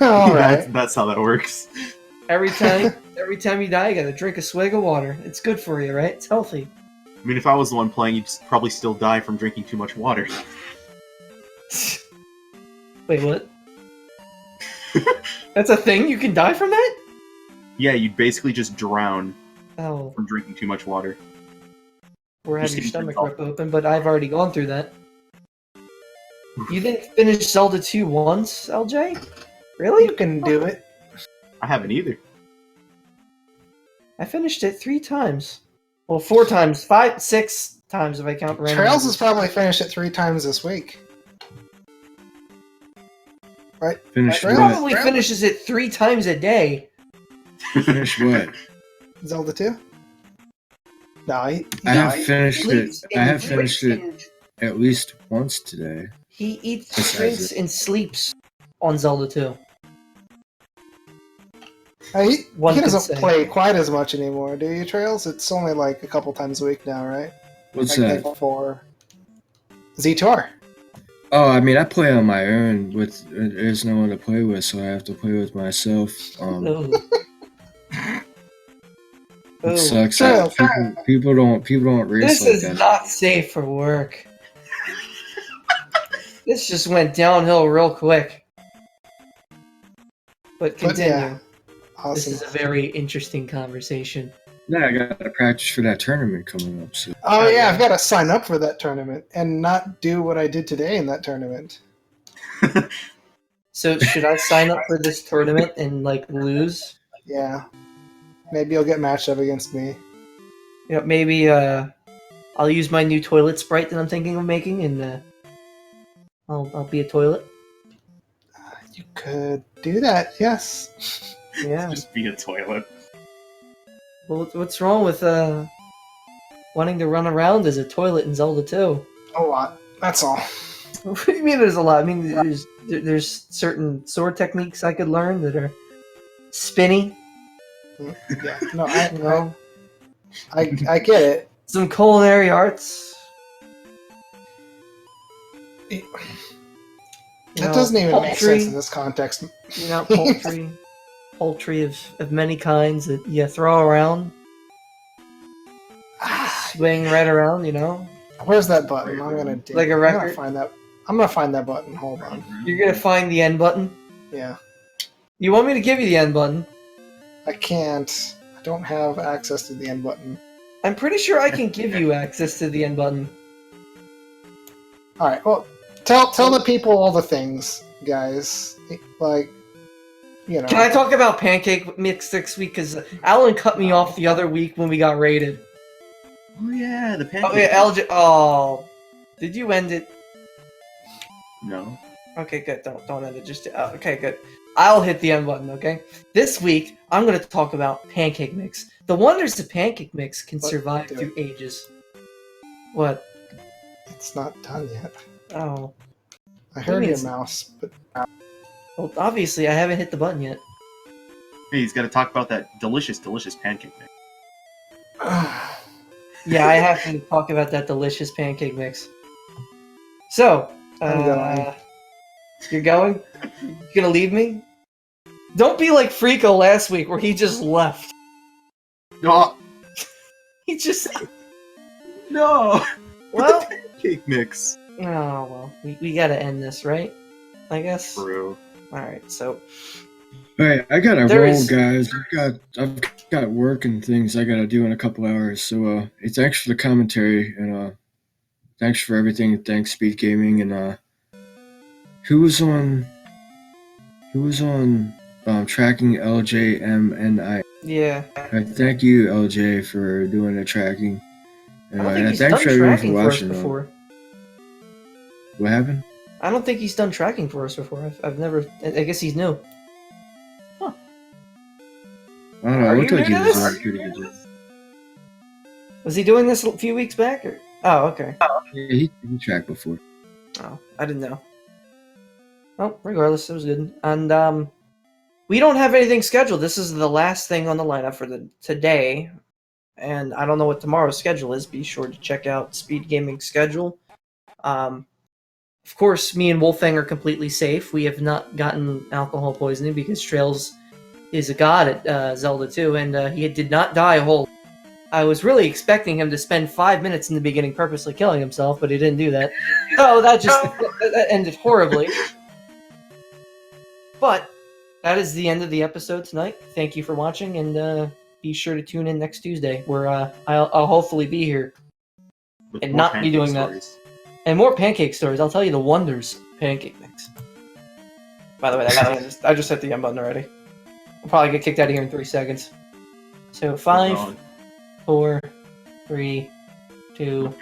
All right. That's how that works. Every time you die, you gotta drink a swig of water. It's good for you, right? It's healthy. I mean, if I was the one playing, you'd probably still die from drinking too much water. Wait, what? That's a thing? You can die from that? Yeah, you'd basically just drown Oh, from drinking too much water. or have Just your getting stomach drunk. rip open, but I've already gone through that. You didn't finish Zelda 2 once, LJ? You Really? can do it. I haven't either. I finished it 3 times. Well, 4 times. 5, 6 times if I count Randomizer. Trails has probably finished it 3 times this week. Right? Finish Trails? what? Probably finishes it 3 times a day. Finish what? Zelda 2? No, I have finished it. Sleeps I and have finished it drinks at least once today. He eats, Besides drinks, and sleeps on Zelda 2. He One could doesn't say. play quite as much anymore, do you, Trails? It's only like a couple times a week now, right? What's Like that? for Z2R. Oh, I mean, I play on my own. There's no one to play with, so I have to play with myself. Oh. It Oh. sucks. Trails. People don't race This like is that. not safe for work. This just went downhill real quick. But continue. yeah, This awesome. is a very interesting conversation. Yeah, I got to practice for that tournament coming up. So Oh Oh, yeah, yeah. I've got to sign up for that tournament and not do what I did today in that tournament. So should I sign up for this tournament and like lose? Yeah, maybe you'll get matched up against me. You know, maybe I'll use my new toilet sprite that I'm thinking of making, and I'll be a toilet. You could do that, yes. Yeah. Just be a toilet. Well, what's wrong with wanting to run around as a toilet in Zelda 2? A lot. That's all. What do you mean there's a lot? I mean, there's certain sword techniques I could learn that are spinny, Yeah. No, you know, I get it. some culinary arts. It- you That know, doesn't even make poultry, sense in this context. You know, poultry of many kinds that you throw around, swing right around, you know. Where's that button? I'm gonna dig. Like a I'm record? gonna find that. I'm gonna find that button. Hold on. You're gonna find the end button. Yeah. You want me to give you the end button? I can't. I don't have access to the end button. I'm pretty sure I can give you access to the end button. All right. Well, tell the people all the things, guys. Like, you know. Can I talk about pancake mix next week? Because Alan cut me off the other week when we got raided. Oh yeah, the pancake. Oh yeah, LJ. Oh, did you end it? No. Okay, good. Don't end it. Just okay, good. I'll hit the end button. Okay. This week I'm going to talk about pancake mix. The wonders of pancake mix can What? survive Do through ages. What? It's not done yet. Oh. I heard mean your it's- mouse, but Well, obviously I haven't hit the button yet. Hey, he's got to talk about that delicious, delicious pancake mix. Yeah, I have to talk about that delicious pancake mix. So, I'm going. You're going? You gonna leave me? Don't be like Frico last week where he just left. Oh, He just no! well. Pancake mix. Oh well, we gotta end this, right? I guess. True. All right, so all right, I gotta There roll, is- guys. I've got work and things I gotta do in a couple hours. So thanks for the commentary and thanks for everything. Thanks Speed Gaming and who was on tracking LJMNI. yeah, Thank you LJ for doing the tracking. I don't think And he's thanks done for everyone tracking for for us watching. before. What happened? I don't think he's done tracking for us before. I've never. I guess he's new. I don't know. Are It looked you like he new to was this? doing pretty good. Was he doing this a few weeks back? Or? Oh, okay. Yeah, he tracked before. Oh, I didn't know. Well, regardless, it was good. And we don't have anything scheduled. This is the last thing on the lineup for today, and I don't know what tomorrow's schedule is. Be sure to check out Speed Gaming's schedule. Of course, me and Wolfang are completely safe. We have not gotten alcohol poisoning because Trails is a god at Zelda 2, and he did not die a whole. I was really expecting him to spend 5 minutes in the beginning purposely killing himself, but he didn't do that. So that just that ended horribly. But that is the end of the episode tonight. Thank you for watching, and be sure to tune in next Tuesday, where I'll hopefully be here With and more not be pancake doing stories. that. And more pancake stories. I'll tell you the wonders of pancake mix. By the way, I just hit the end button already. I'll probably get kicked out of here in 3 seconds. So 5, 4, 3, 2,